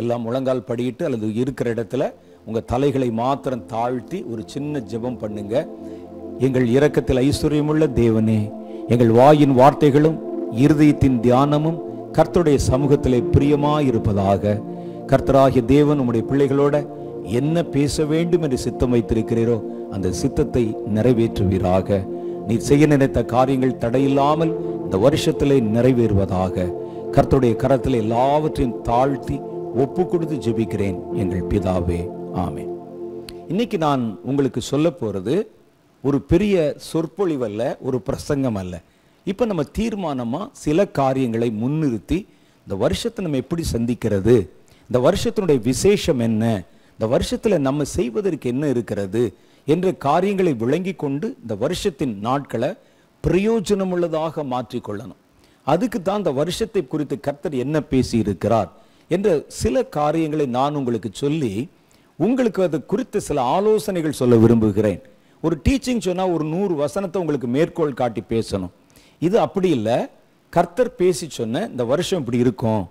எல்லாம் முழங்கால் படியிட்டு அல்லது இருக்கிற இடத்துல உங்கள் தலைகளை மாத்திரம் தாழ்த்தி ஒரு சின்ன ஜெபம் பண்ணுங்க. எங்கள் இரக்கத்தில் ஐஸ்வர்யமுள்ள தேவனே, எங்கள் வாயின் வார்த்தைகளும் இருதயத்தின் தியானமும் கர்த்தருடைய சமூகத்திலே பிரியமாயிருப்பதாக. கர்த்தராகிய தேவன் உம்முடைய பிள்ளைகளோட என்ன பேச வேண்டும் என்று சித்தம் வைத்திருக்கிறீரோ அந்த சித்தத்தை நிறைவேற்றுவீராக. நீ செய்ய நினைத்த காரியங்கள் தடையில்லாமல் இந்த வருஷத்திலே நிறைவேறுவதாக. கர்த்தருடைய கரத்தில் எல்லாவற்றையும் தாழ்த்தி ஒப்பு கொடுத்து ஜெபிக்கிறேன் எங்கள் பிதாவே, ஆமென். இன்னைக்கு நான் உங்களுக்கு சொல்ல போறது ஒரு பெரிய சொற்பொழிவு அல்ல, ஒரு பிரசங்கம் அல்ல. இப்போ நம்ம தீர்மானமா சில காரியங்களை முன்னிறுத்தி இந்த வருஷத்தை நம்ம எப்படி சந்திக்கிறது, இந்த வருஷத்தினுடைய விசேஷம் என்ன, இந்த வருஷத்தில் நம்ம செய்வதற்கு என்ன இருக்கிறது என்ற காரியங்களை விளங்கி கொண்டு இந்த வருஷத்தின் நாட்களை பிரயோஜனமுள்ளதாக மாற்றிக்கொள்ளணும். அதுக்கு தான் இந்த வருஷத்தை குறித்து கர்த்தர் என்ன பேசி இருக்கிறார் என்ற சில காரியங்களை நான் உங்களுக்கு சொல்லி உங்களுக்கு அது குறித்த சில ஆலோசனைகள் சொல்ல விரும்புகிறேன். ஒரு டீச்சிங் சொன்னால் ஒரு 100 வசனத்தை உங்களுக்கு மேற்கோள் காட்டி பேசணும். இது அப்படி இல்லை. கர்த்தர் பேசி சொன்ன இந்த வருஷம் இப்படி இருக்கும்,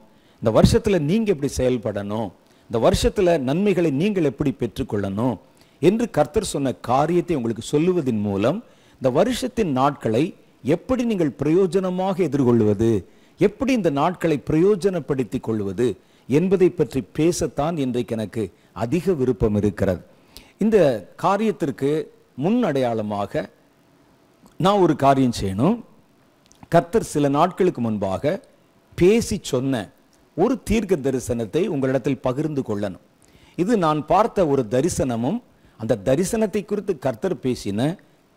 இந்த வருஷத்தில் நீங்கள் எப்படி செயல்படணும், இந்த வருஷத்தில் நன்மைகளை நீங்கள் எப்படி பெற்றுக்கொள்ளணும் என்று கர்த்தர் சொன்ன காரியத்தை உங்களுக்கு சொல்லுவதன் மூலம் இந்த வருஷத்தின் நாட்களை எப்படி நீங்கள் பிரயோஜனமாக எதிர்கொள்வது, எப்படி இந்த நாட்களை பிரயோஜனப்படுத்திக் கொள்வது என்பதை பற்றி பேசத்தான் இன்றைக்கு எனக்கு அதிக விருப்பம் இருக்கிறது. இந்த காரியத்திற்கு முன் அடையாளமாக நான் ஒரு காரியம் செய்யணும். கர்த்தர் சில நாட்களுக்கு முன்பாக பேசி சொன்ன ஒரு தீர்க்க தரிசனத்தை உங்களிடத்தில் பகிர்ந்து கொள்ளணும். இது நான் பார்த்த ஒரு தரிசனமும் அந்த தரிசனத்தை குறித்து கர்த்தர் பேசின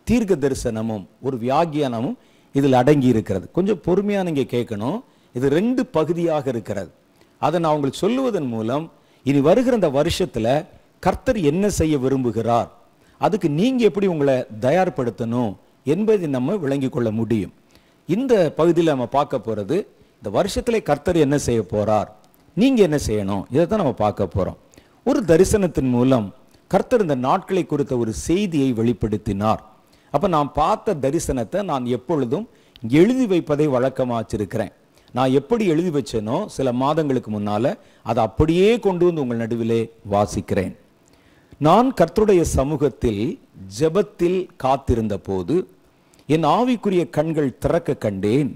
தீர்க்க தரிசனமும் ஒரு வியாக்கியானமும் இதில் அடங்கி இருக்கிறது. கொஞ்சம் பொறுமையாக நீங்கள் கேட்கணும். இது 2 பகுதியாக இருக்கிறது. அதை நான் உங்களுக்கு சொல்லுவதன் மூலம் இனி வருகிற இந்த வருஷத்தில் கர்த்தர் என்ன செய்ய விரும்புகிறார், அதுக்கு நீங்கள் எப்படி உங்களை தயார்படுத்தணும் என்பதை நம்ம விளங்கி கொள்ள முடியும். இந்த பகுதியில் நம்ம பார்க்க போகிறது இந்த வருஷத்தில் கர்த்தர் என்ன செய்ய போகிறார், நீங்கள் என்ன செய்யணும், இதை தான் நம்ம பார்க்க போகிறோம். ஒரு தரிசனத்தின் மூலம் கர்த்தர் இந்த நாட்களை குறித்த ஒரு செய்தியை வெளிப்படுத்தினார். அப்போ நான் பார்த்த தரிசனத்தை நான் எப்பொழுதும் எழுதி வைப்பதை வழக்கமாக வச்சிருக்கிறேன். நான் எப்படி எழுதி வச்சேனோ சில மாதங்களுக்கு முன்னால் அதை அப்படியே கொண்டு வந்து உங்கள் நடுவிலே வாசிக்கிறேன். நான் கர்த்தருடைய சமூகத்தில் ஜெபத்தில் காத்திருந்த போது என் ஆவிக்குரிய கண்கள் திறக்க கண்டேன்.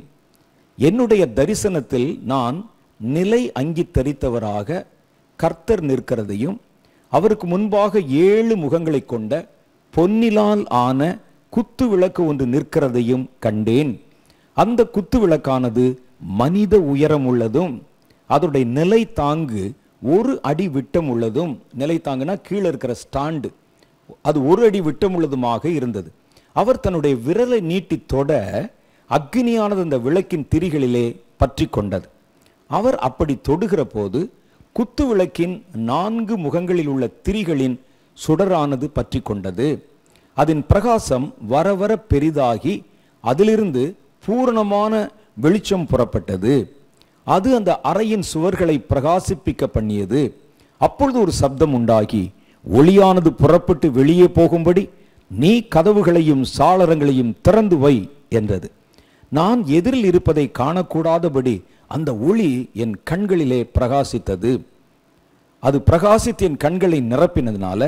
என்னுடைய தரிசனத்தில் நான் நிலை அங்கி தரித்தவராக கர்த்தர் நிற்கிறதையும் அவருக்கு முன்பாக 7 முகங்களை கொண்ட பொன்னிலால் ஆன குத்து விளக்கு ஒன்று நிற்கிறதையும் கண்டேன். அந்த குத்து விளக்கானது மனித உயரம் உள்ளதும் அதனுடைய நிலை தாங்கு 1 அடி விட்டம் உள்ளதும், நிலை தாங்குனா கீழே இருக்கிற ஸ்டாண்டு, அது 1 அடி விட்டம் உள்ளதுமாக இருந்தது. அவர் தன்னுடைய விரலை நீட்டி தொட அக்னியானது அந்த விளக்கின் திரிகளிலே பற்றி கொண்டது. அவர் அப்படி தொடுகிற போது குத்து விளக்கின் 4 முகங்களில் உள்ள திரிகளின் சுடரானது பற்றி கொண்டது. அதன் பிரகாசம் வர வர பெரிதாகி அதிலிருந்து பூரணமான வெளிச்சம் புறப்பட்டது. அது அந்த அறையின் சுவர்களை பிரகாசிப்பிக்க பண்ணியது. அப்பொழுது ஒரு சப்தம் உண்டாகி ஒளியானது புறப்பட்டு வெளியே போகும்படி நீ கதவுகளையும் சாளரங்களையும் திறந்து வை என்றது. நான் எதிரில் இருப்பதை காணக்கூடாதபடி அந்த ஒளி என் கண்களிலே பிரகாசித்தது. அது பிரகாசித்து என் கண்களை நிரப்பினதுனால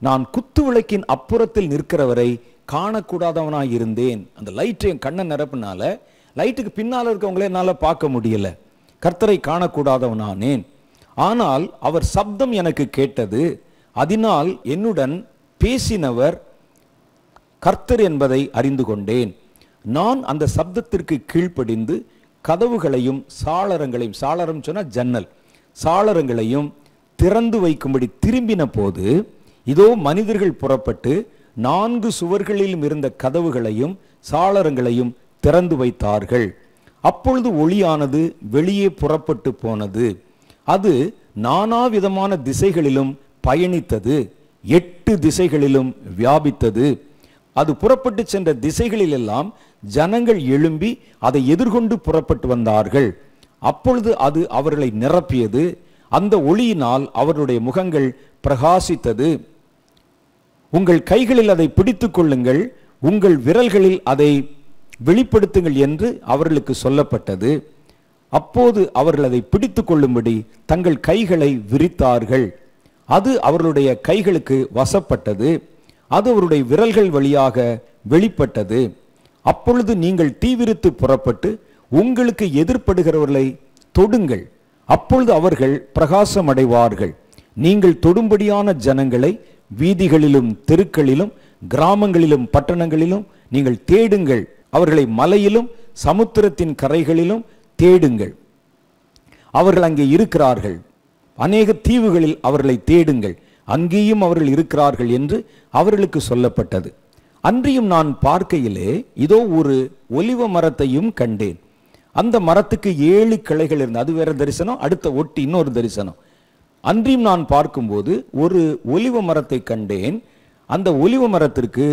நான் குத்து விளக்கின் அப்புறத்தில் நிற்கிறவரை காணக்கூடாதவனாய் இருந்தேன். அந்த லைட் என் கண்ணை நிரப்பினால லைட்டுக்கு பின்னால் இருக்கவங்களே என்னால் பார்க்க முடியல, கர்த்தரை காணக்கூடாதவனானேன். ஆனால் அவர் சப்தம் எனக்கு கேட்டது. அதனால் என்னுடன் பேசினவர் கர்த்தர் என்பதை அறிந்து கொண்டேன். நான் அந்த சப்தத்திற்கு கீழ்ப்படிந்து கதவுகளையும் சாளரங்களையும், சாளரம் சொன்ன ஜன்னல், சாளரங்களையும் திறந்து வைக்கும்படி திரும்பின போது இதோ மனிதர்கள் புறப்பட்டு 4 சுவர்களிலும் இருந்த கதவுகளையும் சாளரங்களையும் திறந்து வைத்தார்கள். அப்பொழுது ஒளியானது வெளியே புறப்பட்டு போனது. அது நானாவிதமான திசைகளிலும் பயணித்தது, 8 திசைகளிலும் வியாபித்தது. அது புறப்பட்டு சென்ற திசைகளில் எல்லாம் ஜனங்கள் எழும்பி அதை எதிர்கொண்டு புறப்பட்டு வந்தார்கள். அப்பொழுது அது அவர்களை நிரப்பியது. அந்த ஒளியினால் அவருடைய முகங்கள் பிரகாசித்தது. உங்கள் கைகளில் அதை பிடித்துக் கொள்ளுங்கள், உங்கள் விரல்களில் அதை வெளிப்படுத்துங்கள் என்று அவர்களுக்கு சொல்லப்பட்டது. அப்போது அவர்கள் அதை பிடித்து கொள்ளும்படி தங்கள் கைகளை விரித்தார்கள். அது அவர்களுடைய கைகளுக்கு வசப்பட்டது. அது அவருடைய விரல்கள் வழியாக வெளிப்பட்டது. அப்பொழுது நீங்கள் தீவிரித்து புறப்பட்டு உங்களுக்கு எதிர்ப்படுகிறவர்களை தொடுங்கள். அப்பொழுது அவர்கள் பிரகாசம் அடைவார்கள். நீங்கள் தொடும்படியான ஜனங்களை வீதிகளிலும் தெருக்களிலும் கிராமங்களிலும் பட்டணங்களிலும் நீங்கள் தேடுங்கள். அவர்களை மலையிலும் சமுத்திரத்தின் கரைகளிலும் தேடுங்கள். அவர்கள் அங்கே இருக்கிறார்கள். அநேக தீவுகளில் அவர்களை தேடுங்கள், அங்கேயும் அவர்கள் இருக்கிறார்கள் என்று அவர்களுக்கு சொல்லப்பட்டது. அன்றியும் நான் பார்க்கையிலே இதோ ஒரு ஒலிவ மரத்தையும் கண்டேன். அந்த மரத்துக்கு 7 கிளைகள் இருந்தது. அது வேற தரிசனம், அடுத்த ஒட்டி இன்னொரு தரிசனம். அன்றியும் நான் பார்க்கும்போது ஒரு ஒலிவ மரத்தை கண்டேன். அந்த ஒலிவ மரத்திற்கு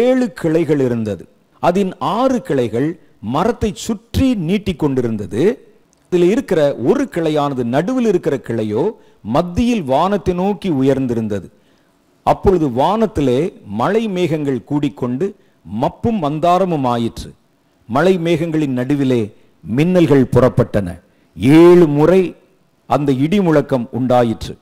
7 கிளைகள் இருந்தது. அதன் 6 கிளைகள் மரத்தை சுற்றி நீட்டிக் கொண்டிருந்தது. இதில் இருக்கிற ஒரு கிளையானது, நடுவில் இருக்கிற கிளையோ மத்தியில் வானத்தை நோக்கி உயர்ந்திருந்தது. அப்பொழுது வானத்திலே மழை மேகங்கள் கூடிக்கொண்டு மப்பும் மந்தாரமும் ஆயிற்று. மழை மேகங்களின் நடுவிலே மின்னல்கள் புறப்பட்டன. 7 முறை அந்த இடி முழக்கம் உண்டாயிற்று.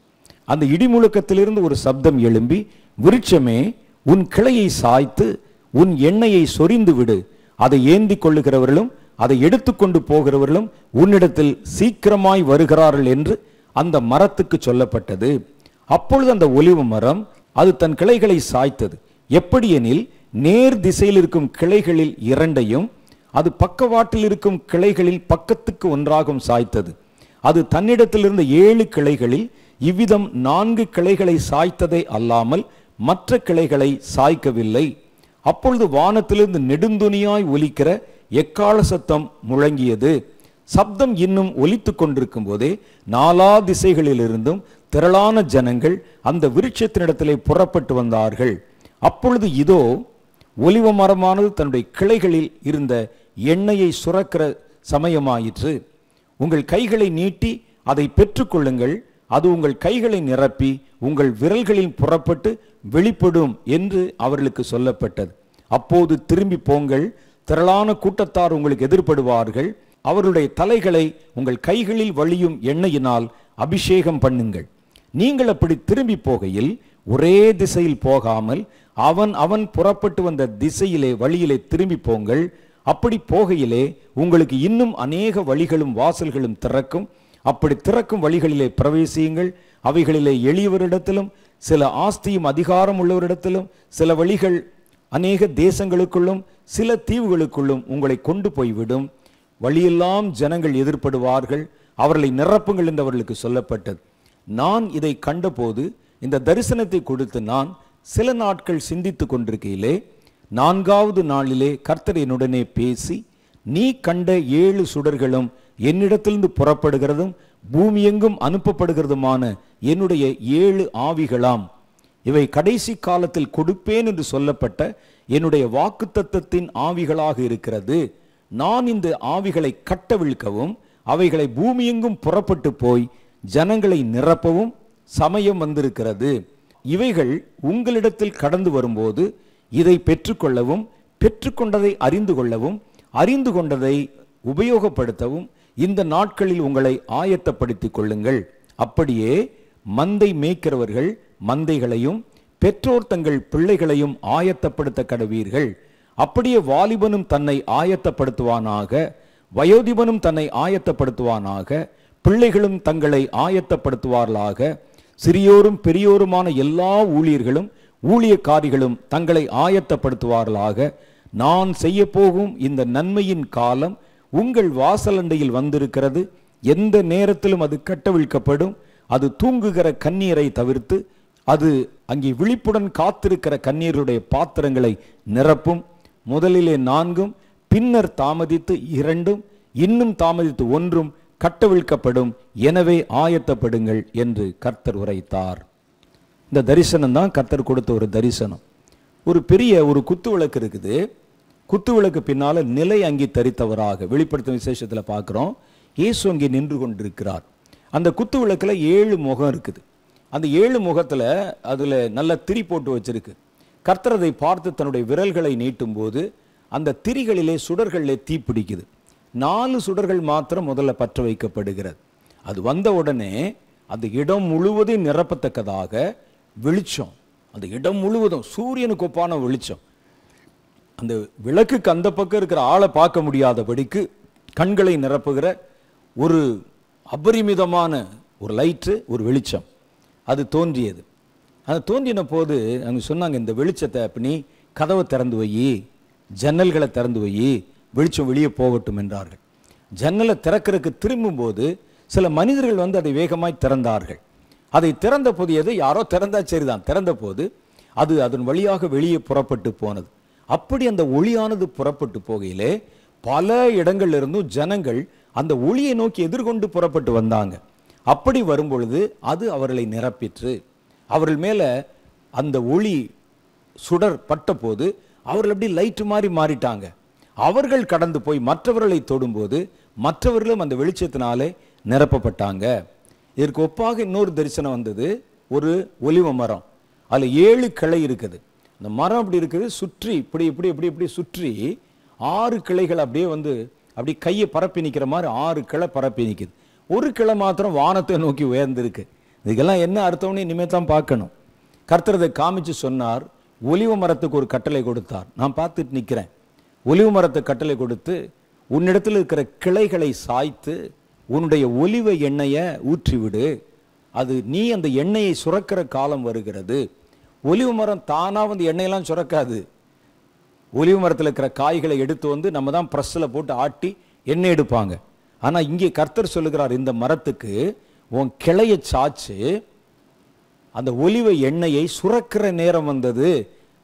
அந்த இடி முழக்கத்திலிருந்து ஒரு சப்தம் எழும்பி, விருட்சமே உன் கிளையை சாய்த்து உன் எண்ணெயை சொரிந்து விடு. அதை ஏந்தி கொள்ளுகிறவர்களும் அதை எடுத்துக்கொண்டு போகிறவர்களும் உன்னிடத்தில் சீக்கிரமாய் வருகிறார்கள் என்று அந்த மரத்துக்கு சொல்லப்பட்டது. அப்பொழுது அந்த ஒலிவ மரம் அது தன் கிளைகளை சாய்த்தது. எப்படி எனில், நேர் திசையில் இருக்கும் கிளைகளில் 2ஐயும் அது பக்கவாட்டில் இருக்கும் கிளைகளில் பக்கத்துக்கு ஒன்றாகவும் சாய்த்தது. அது தன்னிடத்திலிருந்த 7 கிளைகளில் இவ்விதம் 4 கிளைகளை சாய்த்ததை அல்லாமல் மற்ற கிளைகளை சாய்க்கவில்லை. அப்பொழுது வானத்திலிருந்து நெடுந்துணியாய் ஒலிக்கிற எக்காள சத்தம் முழங்கியது. சப்தம் இன்னும் ஒலித்து கொண்டிருக்கும் போதே 4 திசைகளிலிருந்தும் திரளான ஜனங்கள் அந்த விருட்சத்தினிடத்திலே புறப்பட்டு வந்தார்கள். அப்பொழுது இதோ ஒலிவ மரமானது தன்னுடைய கிளைகளில் இருந்த எண்ணெயை சுரக்கிற சமயமாயிற்று. உங்கள் கைகளை நீட்டி அதை பெற்றுக்கொள்ளுங்கள். அது உங்கள் கைகளை நிரப்பி உங்கள் விரல்களில் புறப்பட்டு வெளிப்படும் என்று அவர்களுக்கு சொல்லப்பட்டது. அப்போது திரும்பி போங்கள், திரளான கூட்டத்தார் உங்களுக்கு எதிர்ப்படுவார்கள். அவருடைய தலைகளை உங்கள் கைகளில் வழியும் எண்ணெயினால் அபிஷேகம் பண்ணுங்கள். நீங்கள் அப்படி திரும்பி போகையில் ஒரே திசையில் போகாமல் அவன் புறப்பட்டு வந்த திசையிலே வழியிலே திரும்பி போங்கள். அப்படி போகையிலே உங்களுக்கு இன்னும் அநேக வழிகளும் வாசல்களும் திறக்கும். அப்படி திறக்கும் வழிகளிலே பிரவேசியுங்கள். அவைகளிலே எளியவரிடத்திலும் சில ஆஸ்தியும் அதிகாரம் உள்ளவரிடத்திலும் சில வழிகள் அநேக தேசங்களுக்குள்ளும் சில தீவுகளுக்குள்ளும் உங்களை கொண்டு போய்விடும். வழியெல்லாம் ஜனங்கள் எதிர்ப்படுவார்கள். அவர்களை நிரப்புங்கள் என்று அவர்களுக்கு சொல்லப்பட்டது. நான் இதை கண்டபோது இந்த தரிசனத்தை கொடுத்து நான் சில நாட்கள் சிந்தித்து கொண்டிருக்கையிலே 4வது நாளிலே கர்த்தர் என்னுடனே பேசி, நீ கண்ட 7 சுடர்களும் என்னிடத்திலிருந்து புறப்படுகிறதும் பூமியெங்கும் அனுப்பப்படுகிறதுமான என்னுடைய 7 ஆவிகளாம். இவை கடைசி காலத்தில் கொடுப்பேன் என்று சொல்லப்பட்ட என்னுடைய வாக்குத்தத்தத்தின் ஆவிகளாக இருக்கிறது. நான் இந்த ஆவிகளை கட்டவிழ்க்கவும் அவைகளை பூமியெங்கும் புறப்பட்டு போய் ஜனங்களை நிரப்பவும் சமயம் வந்திருக்கிறது. இவைகள் உங்களிடத்தில் கடந்து வரும்போது இதை பெற்றுக்கொள்ளவும், பெற்றுக்கொண்டதை அறிந்து கொள்ளவும், அறிந்து கொண்டதை உபயோகப்படுத்தவும் இந்த நாட்களில் உங்களை ஆயத்தப்படுத்திக் கொள்ளுங்கள். அப்படியே மந்தை மேய்க்கிறவர்கள் மந்தைகளையும் பெற்றோர் தங்கள் பிள்ளைகளையும் ஆயத்தப்படுத்த கடவீர்கள். அப்படியே வாலிபனும் தன்னை ஆயத்தப்படுத்துவானாக, வயோதிபனும் தன்னை ஆயத்தப்படுத்துவானாக, பிள்ளைகளும் தங்களை ஆயத்தப்படுத்துவார்களாக. சிறியோரும் பெரியோருமான எல்லா ஊழியர்களும் ஊழியக்காரிகளும் தங்களை ஆயத்தப்படுத்துவார்களாக. நான் செய்ய போகும் இந்த நன்மையின் காலம் உங்கள் வாசலண்டையில் வந்திருக்கிறது. எந்த நேரத்திலும் அது கட்டவிழ்க்கப்படும். அது தூங்குகிற கண்ணீரை தவிர்த்து அது அங்கே விழிப்புடன் காத்திருக்கிற கண்ணீருடைய பாத்திரங்களை நிரப்பும். முதலிலே 4, பின்னர் தாமதித்து 2, இன்னும் தாமதித்து 1 கட்டவிழ்க்கப்படும். எனவே ஆயத்தப்படுங்கள் என்று கர்த்தர் உரைத்தார். இந்த தரிசனம் தான் கர்த்தர் கொடுத்த ஒரு தரிசனம். ஒரு பெரிய ஒரு குத்து விளக்கு இருக்குது. குத்து விளக்கு பின்னால நிலை அங்கி தரித்தவராக வெளிப்படுத்தும் விசேஷத்தில் பார்க்குறோம். இயேசு அங்கே நின்று கொண்டிருக்கிறார். அந்த குத்து விளக்கில் 7 முகம் இருக்குது. அந்த 7 முகத்தில் அதில் நல்ல திரி போட்டு வச்சிருக்கு. கர்த்தர் அதை பார்த்து தன்னுடைய விரல்களை நீட்டும் போது அந்த திரிகளிலே சுடர்களிலே தீ பிடிக்குது. 4 சுடர்கள் மாத்திரம் முதல்ல பற்ற வைக்கப்படுகிறது. அது வந்த உடனே அந்த இடம் முழுவதும் நிரப்பத்தக்கதாக வெளிச்சம், அந்த இடம் முழுவதும் சூரியனுக்கு ஒப்பான வெளிச்சம், அந்த விளக்குக்கு அந்த பக்கம் இருக்கிற ஆளை பார்க்க முடியாதபடிக்கு கண்களை நிரப்புகிற ஒரு அபரிமிதமான ஒரு லைட்டு, ஒரு வெளிச்சம் அது தோன்றியது. அது தோன்றின போது அவங்க சொன்னாங்க, இந்த வெளிச்சத்தை நீ கதவை திறந்து வை, ஜன்னல்களை திறந்து வை, வெளிச்சம் வெளியே போகட்டும் என்றார்கள். ஜன்னலை திறக்கிறதுக்கு திரும்பும்போது சில மனிதர்கள் வந்து அதை வேகமாய் திறந்தார்கள். அதை திறந்த போது எது யாரோ திறந்தா சரிதான், திறந்த போது அது அதன் வழியாக வெளியே புறப்பட்டு போனது. அப்படி அந்த ஒளியானது புறப்பட்டு போகையிலே பல இடங்கள்ல இருந்தும் ஜனங்கள் அந்த ஒளியை நோக்கி எதிர்கொண்டு புறப்பட்டு வந்தாங்க. அப்படி வரும்பொழுது அது அவர்களை நிரப்பிற்று. அவர்கள் மேல அந்த ஒளி சுடர் பட்ட போது அவர்கள் அப்படி லைட் மாதிரி மாறிட்டாங்க. அவர்கள் கடந்து போய் மற்றவர்களை தொடும்போது மற்றவர்களும் அந்த வெளிச்சத்தினாலே நிரப்பப்பட்டாங்க. இதற்கு ஒப்பாக இன்னொரு தரிசனம் வந்தது. ஒரு ஒலிவ மரம், அதில் 7 கிளை இருக்குது. அந்த மரம் அப்படி இருக்குது, சுற்றி இப்படி இப்படி இப்படி இப்படி சுற்றி 6 கிளைகள் அப்படியே வந்து அப்படி கையை பரப்பி நிற்கிற மாதிரி 6 கிளை பரப்பி நிற்குது. ஒரு கிளை மாத்திரம் வானத்தை நோக்கி உயர்ந்திருக்கு. இதுக்கெல்லாம் என்ன அர்த்தம்னு இனிமே தான் பார்க்கணும். கர்த்தர் அதை காமிச்சு சொன்னார். ஒலிவ மரத்துக்கு ஒரு கட்டளை கொடுத்தார். நான் பார்த்துட்டு நிற்கிறேன். ஒலிவ மரத்தை கட்டளை கொடுத்து, உன்னிடத்தில் இருக்கிற கிளைகளை சாய்த்து உன்னுடைய ஒலிவ எண்ணெயை ஊற்றிவிடு. அது நீ அந்த எண்ணெயை சுரக்கிற காலம் வருகிறது. ஒலிவ மரம் தானா வந்து எண்ணெயெல்லாம் சுரக்காது. ஒலிவ மரத்தில் இருக்கிற காய்களை எடுத்து வந்து நம்ம தான் ப்ரெஸ்ஸில் போட்டு ஆட்டி எண்ணெய் எடுப்பாங்க. ஆனால் இங்கே கர்த்தர் சொல்லுகிறார், இந்த மரத்துக்கு உன் கிளையை சாய்ச்சு அந்த ஒலிவ எண்ணெயை சுரக்கிற நேரம் வந்தது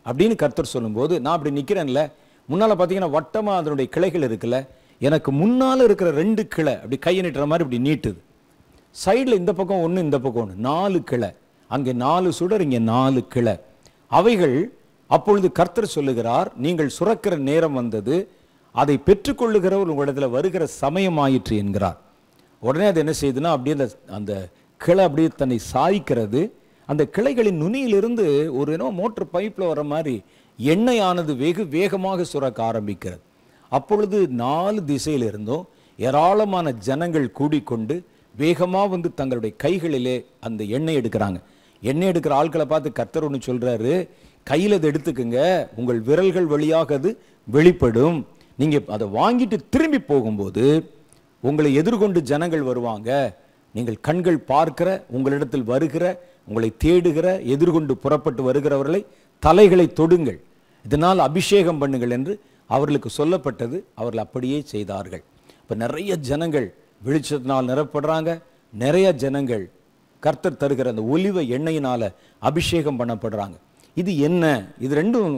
அப்படின்னு கர்த்தர் சொல்லும்போது, நான் அப்படி நிற்கிறேன்ல, முன்னால் பார்த்தீங்கன்னா வட்டமாக அதனுடைய கிளைகள் இருக்குல்ல, எனக்கு முன்னால் இருக்கிற 2 கிளை அப்படி கையை நீட்டுற மாதிரி இப்படி நீட்டுது. சைடில் இந்த பக்கம் 1, இந்த பக்கம் 1, 4 கிளை. அங்கே 4 சுடர், இங்கே 4 கிளை. அவைகள் அப்பொழுது கர்த்தர் சொல்லுகிறார், நீங்கள் சுரக்கிற நேரம் வந்தது, அதை பெற்றுக்கொள்ளுகிறவர் உங்களிடத்தில் வருகிற சமயம் ஆயிற்று என்கிறார். உடனே அது என்ன செய்யுதுன்னா, அப்படியே அந்த கிளை அப்படியே தன்னை சாய்க்கிறது. அந்த கிளைகளின் நுனியிலிருந்து ஒரு மோட்டர் பைப்பில் வர மாதிரி எண்ணெயானது வெகு வேகமாக சுரக்க ஆரம்பிக்கிறது. அப்பொழுது 4 திசையிலிருந்தும் ஏராளமான ஜனங்கள் கூடிக்கொண்டு வேகமாக வந்து தங்களுடைய கைகளிலே அந்த எண்ணெய் எடுக்கிறாங்க. எண்ணெய் எடுக்கிற ஆட்களை பார்த்து கர்த்தர் ஒன்று சொல்கிறாரு, கையில் அதை எடுத்துக்குங்க, உங்கள் விரல்கள் வழியாக அது வெளிப்படும். நீங்கள் அதை வாங்கிட்டு திரும்பி போகும்போது உங்களை எதிர்கொண்டு ஜனங்கள் வருவாங்க. நீங்கள் கண்கள் பார்க்கிற, உங்களிடத்தில் வருகிற, உங்களை தேடுகிற, எதிர்கொண்டு புறப்பட்டு வருகிறவர்களை தலைகளை தொடுங்கள், இதனால் அபிஷேகம் பண்ணுங்கள் என்று அவர்களுக்கு சொல்லப்பட்டது. அவர்கள் அப்படியே செய்தார்கள். இப்போ நிறைய ஜனங்கள் வெளிச்சத்தினால் நிரப்படுறாங்க. நிறைய ஜனங்கள் கர்த்தர் தருகிற அந்த ஒலிவ எண்ணெயினால் அபிஷேகம் பண்ணப்படுறாங்க. இது என்ன? இது ரெண்டும்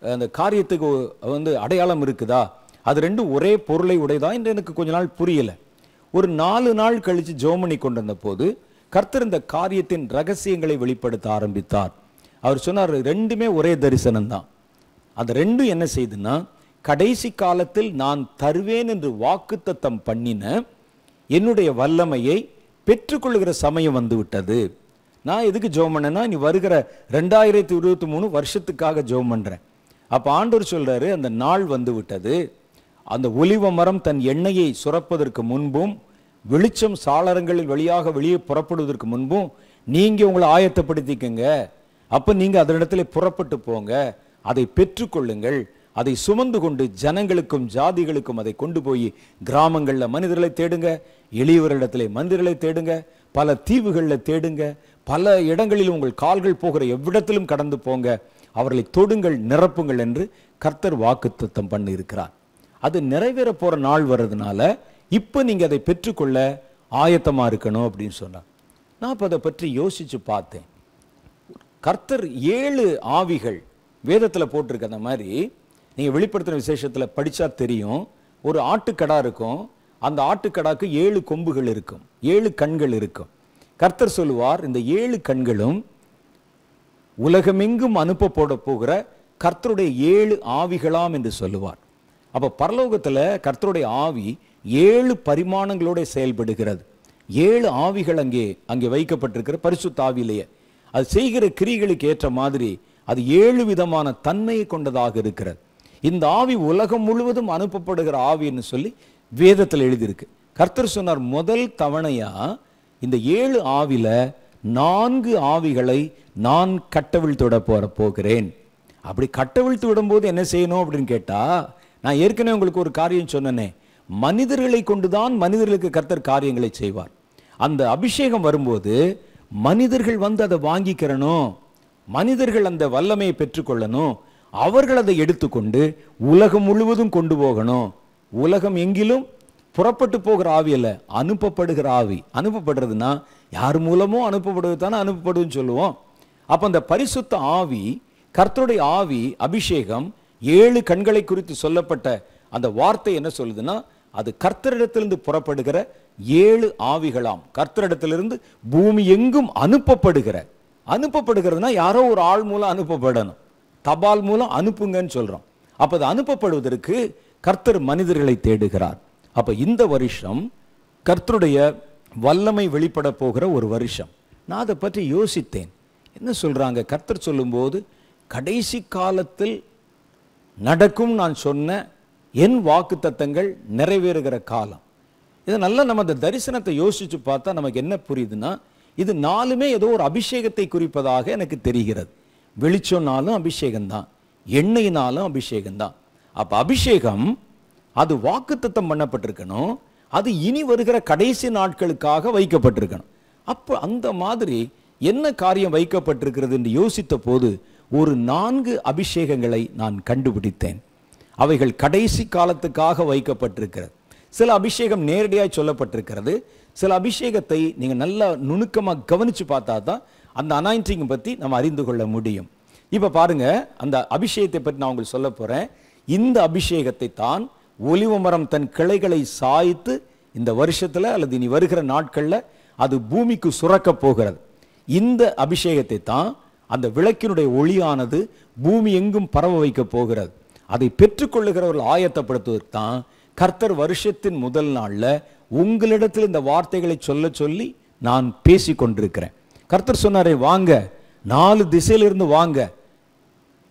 அந்த காரியத்துக்கு வந்து அடையாளம் இருக்குதா? அது ரெண்டும் ஒரே பொருளை உடையதா என்று எனக்கு கொஞ்ச நாள் புரியலை. ஒரு 4 நாள் கழித்து ஜெபம் பண்ணி கொண்டிருந்த போது கர்த்தர் இந்த காரியத்தின் ரகசியங்களை வெளிப்படுத்த ஆரம்பித்தார். அவர் சொன்னார், ரெண்டுமே ஒரே தரிசனம்தான். அந்த ரெண்டும் என்ன செய்துன்னா, கடைசி காலத்தில் நான் தருவேன் என்று வாக்குத்தத்தம் பண்ணின என்னுடைய வல்லமையை பெற்றுக்கொள்ளுகிற சமயம் வந்து விட்டது. நான் எதுக்கு ஜெபம் பண்ணேன்னா, நீ வருகிற 2023 வருஷத்துக்காக ஜெபம் பண்ணுறேன். அப்போ ஆண்டவர் சொல்கிறாரு, அந்த நாள் வந்து விட்டது. அந்த ஒலிவ மரம் தன் எண்ணெயை சுரப்பதற்கு முன்பும் வெளிச்சம் சாளரங்களில் வழியாக வெளியே புறப்படுவதற்கு முன்பும் நீங்கள் உங்களை ஆயத்தப்படுத்திக்கங்க. அப்போ நீங்கள் அதனிடத்துல புறப்பட்டு போங்க, அதை பெற்றுக்கொள்ளுங்கள், அதை சுமந்து கொண்டு ஜனங்களுக்கும் ஜாதிகளுக்கும் அதை கொண்டு போய் கிராமங்களில் மனிதர்களை தேடுங்க, எளியவர்களிடத்திலே மனிதர்களை தேடுங்க, பல தீவுகளில் தேடுங்க, பல இடங்களில் உங்கள் கால்கள் போகிற எவ்விடத்திலும் கடந்து போங்க, அவர்களை தொடுங்கள், நிரப்புங்கள் என்று கர்த்தர் வாக்குத்தத்தம் பண்ணி இருக்கிறார். அது நிறைவேற போகிற நாள் வர்றதுனால இப்போ நீங்கள் அதை பெற்றுக்கொள்ள ஆயத்தமாக இருக்கணும் அப்படின்னு சொன்னார். நான் இப்போ அதை பற்றி யோசித்து பார்த்தேன். கர்த்தர் 7 ஆவிகள் வேதத்தில் போட்டிருக்க அந்த மாதிரி நீங்கள் வெளிப்படுத்தின விசேஷத்தில் படித்தா தெரியும். ஒரு ஆட்டுக்கடா இருக்கும், அந்த ஆட்டுக்கடாக்கு 7 கொம்புகள் இருக்கும், 7 கண்கள் இருக்கும். கர்த்தர் சொல்லுவார், இந்த 7 கண்களும் உலகமெங்கும் அனுப்பப்பட போகிற கர்த்தருடைய 7 ஆவிகளாம் என்று சொல்லுவார். அப்போ பரலோகத்தில் கர்த்தருடைய ஆவி 7 பரிமாணங்களோட செயல்படுகிறது. 7 ஆவிகள் அங்கே வைக்கப்பட்டிருக்கிற பரிசுத்த ஆவியிலேயே அது செய்கிற கிரிகளுக்கு ஏற்ற மாதிரி அது 7 விதமான தன்மையை கொண்டதாக இருக்கிறது. இந்த ஆவி உலகம் முழுவதும் அனுப்பப்படுகிற ஆவின்னு சொல்லி வேதத்தில் எழுதியிருக்கு. கர்த்தர் சொன்னார், முதல் தவணையா இந்த 7 ஆவில 4 ஆவிகளை நான் கட்டவிழ்த்து விட போகிறேன். அப்படி கட்டவிழ்த்து விடும்போது என்ன செய்யணும் அப்படின்னு கேட்டா, நான் ஏற்கனவே உங்களுக்கு ஒரு காரியம் சொன்னேனே, மனிதர்களை கொண்டுதான் மனிதர்களுக்கு கர்த்தர் காரியங்களை செய்வார். அந்த அபிஷேகம் வரும்போது மனிதர்கள் வந்து அதை வாங்கிக்கிறணும், மனிதர்கள் அந்த வல்லமையை பெற்றுக்கொள்ளணும், அவர்கள் அதை எடுத்துக்கொண்டு உலகம் முழுவதும் கொண்டு போகணும். உலகம் எங்கிலும் புறப்பட்டு போகிற ஆவி அல்ல, அனுப்பப்படுகிற ஆவி. அனுப்பப்படுறதுன்னா யார் மூலமோ அனுப்பப்படுவது தானே அனுப்பப்படுதுன்னு சொல்லுவோம். அப்போ அந்த பரிசுத்த ஆவி, கர்த்தருடைய ஆவி, அபிஷேகம், 7 கண்களை குறித்து சொல்லப்பட்ட அந்த வார்த்தை என்ன சொல்லுதுன்னா, அது கர்த்தரிடத்திலிருந்து புறப்படுகிற 7 ஆவிகளாம். கர்த்தரிடத்திலிருந்து பூமி எங்கும் அனுப்பப்படுகிறதுனா யாரோ ஒரு ஆள் மூலம் அனுப்பப்படணும், தபால் மூலம் அனுப்புங்கன்னு சொல்றோம். அப்ப அது அனுப்பப்படுவதற்கு கர்த்தர் மனிதர்களை தேடுகிறார். அப்ப இந்த வருஷம் கர்த்தருடைய வல்லமை வெளிப்பட போகிற ஒரு வருஷம். நான் அதை பற்றி யோசித்தேன். என்ன சொல்றாங்க கர்த்தர் சொல்லும்போது, கடைசி காலத்தில் நடக்கும் நான் சொன்ன என் வாக்குத்தத்தங்கள் நிறைவேறுகிற காலம். இதை நல்லா நம்ம அந்த தரிசனத்தை யோசிச்சு பார்த்தா நமக்கு என்ன புரியுதுன்னா, இது 4மே ஏதோ ஒரு அபிஷேகத்தை குறிப்பதாக எனக்கு தெரிகிறது. வெளிச்சம்னாலும் அபிஷேகம்தான், எண்ணெயினாலும் அபிஷேகம்தான். அப்ப அபிஷேகம் அது வாக்குத்தத்தம் பண்ணப்பட்டிருக்கணும், அது இனி வருகிற கடைசி நாட்களுக்காக வைக்கப்பட்டிருக்கணும். அப்போ அந்த மாதிரி என்ன காரியம் வைக்கப்பட்டிருக்கிறது என்று யோசித்த போது ஒரு 4 அபிஷேகங்களை நான் கண்டுபிடித்தேன். அவைகள் கடைசி காலத்துக்காக வைக்கப்பட்டிருக்கிறது. சில அபிஷேகம் நேரடியாக சொல்லப்பட்டிருக்கிறது. சில அபிஷேகத்தை நீங்க நல்லா நுணுக்கமாக கவனிச்சு பார்த்தா தான் அந்த அனாயிண்டிங் பற்றி நம்ம அறிந்து கொள்ள முடியும். இப்ப பாருங்க, அந்த அபிஷேகத்தை பற்றி நான் உங்களுக்கு சொல்ல போறேன். இந்த அபிஷேகத்தை தான் ஒலிவ மரம் தன் கிளைகளை சாய்த்து இந்த வருஷத்துல அல்லது இனி வருகிற நாட்கள்ல அது பூமிக்கு சுரக்க போகிறது. இந்த அபிஷேகத்தை தான் அந்த விளக்கினுடைய ஒளியானது பூமி எங்கும் பரவ வைக்க போகிறது. அதை பெற்றுக்கொள்ளுகிறவர்கள் ஆயத்தப்படுத்துவதற்கு தான் கர்த்தர் வருஷத்தின் முதல் நாள்ல உங்களிடத்தில் இந்த வார்த்தைகளை சொல்ல சொல்லி நான் பேசி கொண்டிருக்கிறேன். கர்த்தர் சொன்னாரே, வாங்க 4 திசையிலிருந்து வாங்க,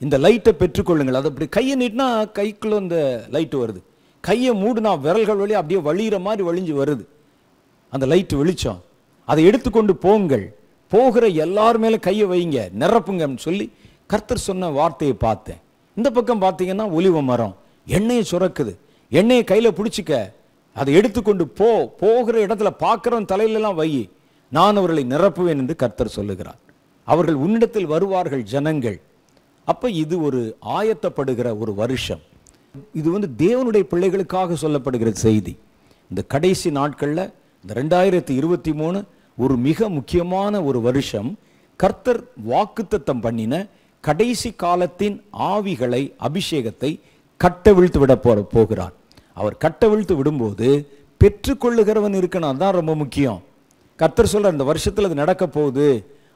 இந்த லைட்டை பெற்றுக்கொள்ளுங்கள். அது அப்படி கையை நீட்டினா கைக்குள்ள இந்த லைட் வருது, கையை மூடுனா விரல்கள் வழி அப்படியே வழிகிற மாதிரி வழிஞ்சு வருது அந்த லைட் வெளிச்சம். அதை எடுத்துக்கொண்டு போங்கள், போகிற எல்லார் மேல கையை வைங்க, நிரப்புங்கன்னு சொல்லி கர்த்தர் சொன்ன வார்த்தையை பார்த்தேன். இந்த பக்கம் பார்த்தீங்கன்னா ஒலிவ மரம் எண்ணெயை சுரக்குது. எண்ணெயை கையில பிடிச்சிக்க, அதை எடுத்துக்கொண்டு போகிற இடத்துல பார்க்கிறவன் தலையிலெல்லாம் வை, நான் அவர்களை நிரப்புவேன் என்று கர்த்தர் சொல்லுகிறார். அவர்கள் உன்னிடத்தில் வருவார்கள் ஜனங்கள். அப்ப இது ஒரு ஆயத்தப்படுகிற ஒரு வருஷம். இது தேவனுடைய பிள்ளைகளுக்காக சொல்லப்படுகிற செய்தி. இந்த கடைசி நாட்கள்ல இந்த 2023 ஒரு மிக முக்கியமான ஒரு வருஷம். கர்த்தர் வாக்குத்தத்தம் பண்ணின கடைசி காலத்தின் ஆவிகளை, அபிஷேகத்தை கட்டவிழ்த்து விட போகிறார். அவர் கட்டவிழ்த்து விடும்போது பெற்றுக்கொள்ளுகிறவன் இருக்கணும், அதுதான் ரொம்ப முக்கியம். கர்த்தர் சொல்ற இந்த வருஷத்துல அது நடக்க போகுது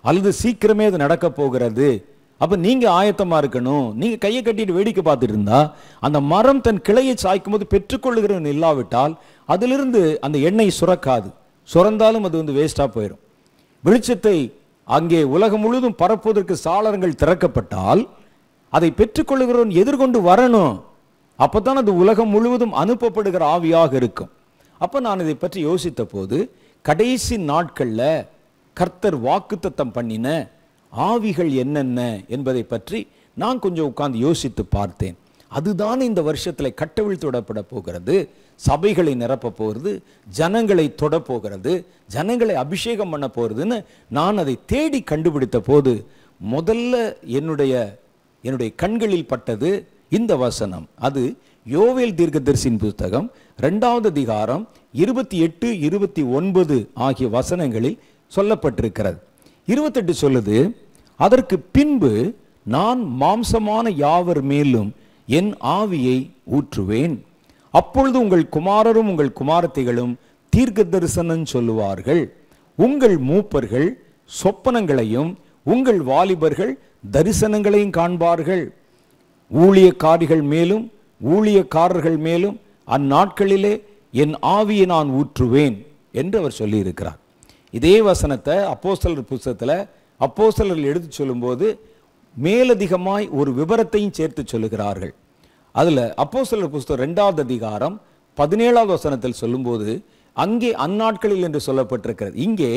அல்லது சீக்கிரமே அது நடக்க போகிறது. அப்ப நீங்க ஆயத்தமா இருக்கணும். நீங்க கையை கட்டிட்டு வேடிக்கை பார்த்துட்டு இருந்தா அந்த மரம் தன் கிளையை சாய்க்கும் போது பெற்றுக்கொள்ளுகிறவன் இல்லாவிட்டால் அதிலிருந்து அந்த எண்ணெய் சுரக்காது. சுரந்தாலும் அது வேஸ்டா போயிடும். வெளிச்சத்தை அங்கே உலகம் முழுவதும் பரப்புவதற்கு சாளரங்கள் திறக்கப்பட்டால் அதை பெற்றுக்கொள்ளுகிறவன் எதிர்கொண்டு வரணும். அப்பதான் அது உலகம் முழுவதும் அனுப்பப்படுகிற ஆவியாக இருக்கும். அப்ப நான் இதை பற்றி யோசித்த போது, கடைசி நாட்கள்ல கர்த்தர் வாக்குத்தத்தம் பண்ணின ஆவிகள் என்னென்ன என்பதை பற்றி நான் கொஞ்சம் உட்கார்ந்து யோசித்து பார்த்தேன். அதுதான் இந்த வருஷத்தில் கட்டவிழ்த்து விடப்பட போகிறது, சபைகளை நிரப்ப போகிறது, ஜனங்களை தொட போகிறது, ஜனங்களை அபிஷேகம் பண்ண போகிறதுன்னு நான் அதை தேடி கண்டுபிடித்த போது முதல்ல என்னுடைய கண்களில் பட்டது இந்த வசனம். அது யோவேல் தீர்க்கதரிசியின் புத்தகம் 2வது அதிகாரம் 28, 29 ஆகிய வசனங்களில் சொல்லப்பட்டிருக்கிறது. 28 சொல்லுது, அதற்கு பின்பு நான் மாம்சமான யாவர் மேலும் என் ஆவியை ஊற்றுவேன், அப்பொழுது உங்கள் குமாரரும் உங்கள் குமாரத்திகளும் தீர்க்க தரிசனம் சொல்லுவார்கள், உங்கள் மூப்பர்கள் சொப்பனங்களையும் உங்கள் வாலிபர்கள் தரிசனங்களையும் காண்பார்கள், ஊழியக்காரிகள் மேலும் ஊழியக்காரர்கள் மேலும் அந்நாட்களிலே என் ஆவியை நான் ஊற்றுவேன் என்று அவர் சொல்லி இருக்கிறார். இதே வசனத்தை அப்போஸ்தலர் புத்தகத்தில் அப்போஸ்தலர்கள் எடுத்து சொல்லும்போது மேலதிகமாய் ஒரு விபரத்தையும் சேர்த்து சொல்லுகிறார்கள். அதுல அப்போஸ்தலர் புத்தகம் 2வது அதிகாரம் 17வது வசனத்தில் சொல்லும்போது அங்கே அந்நாட்களில் என்று சொல்லப்பட்டிருக்கிறது. இங்கே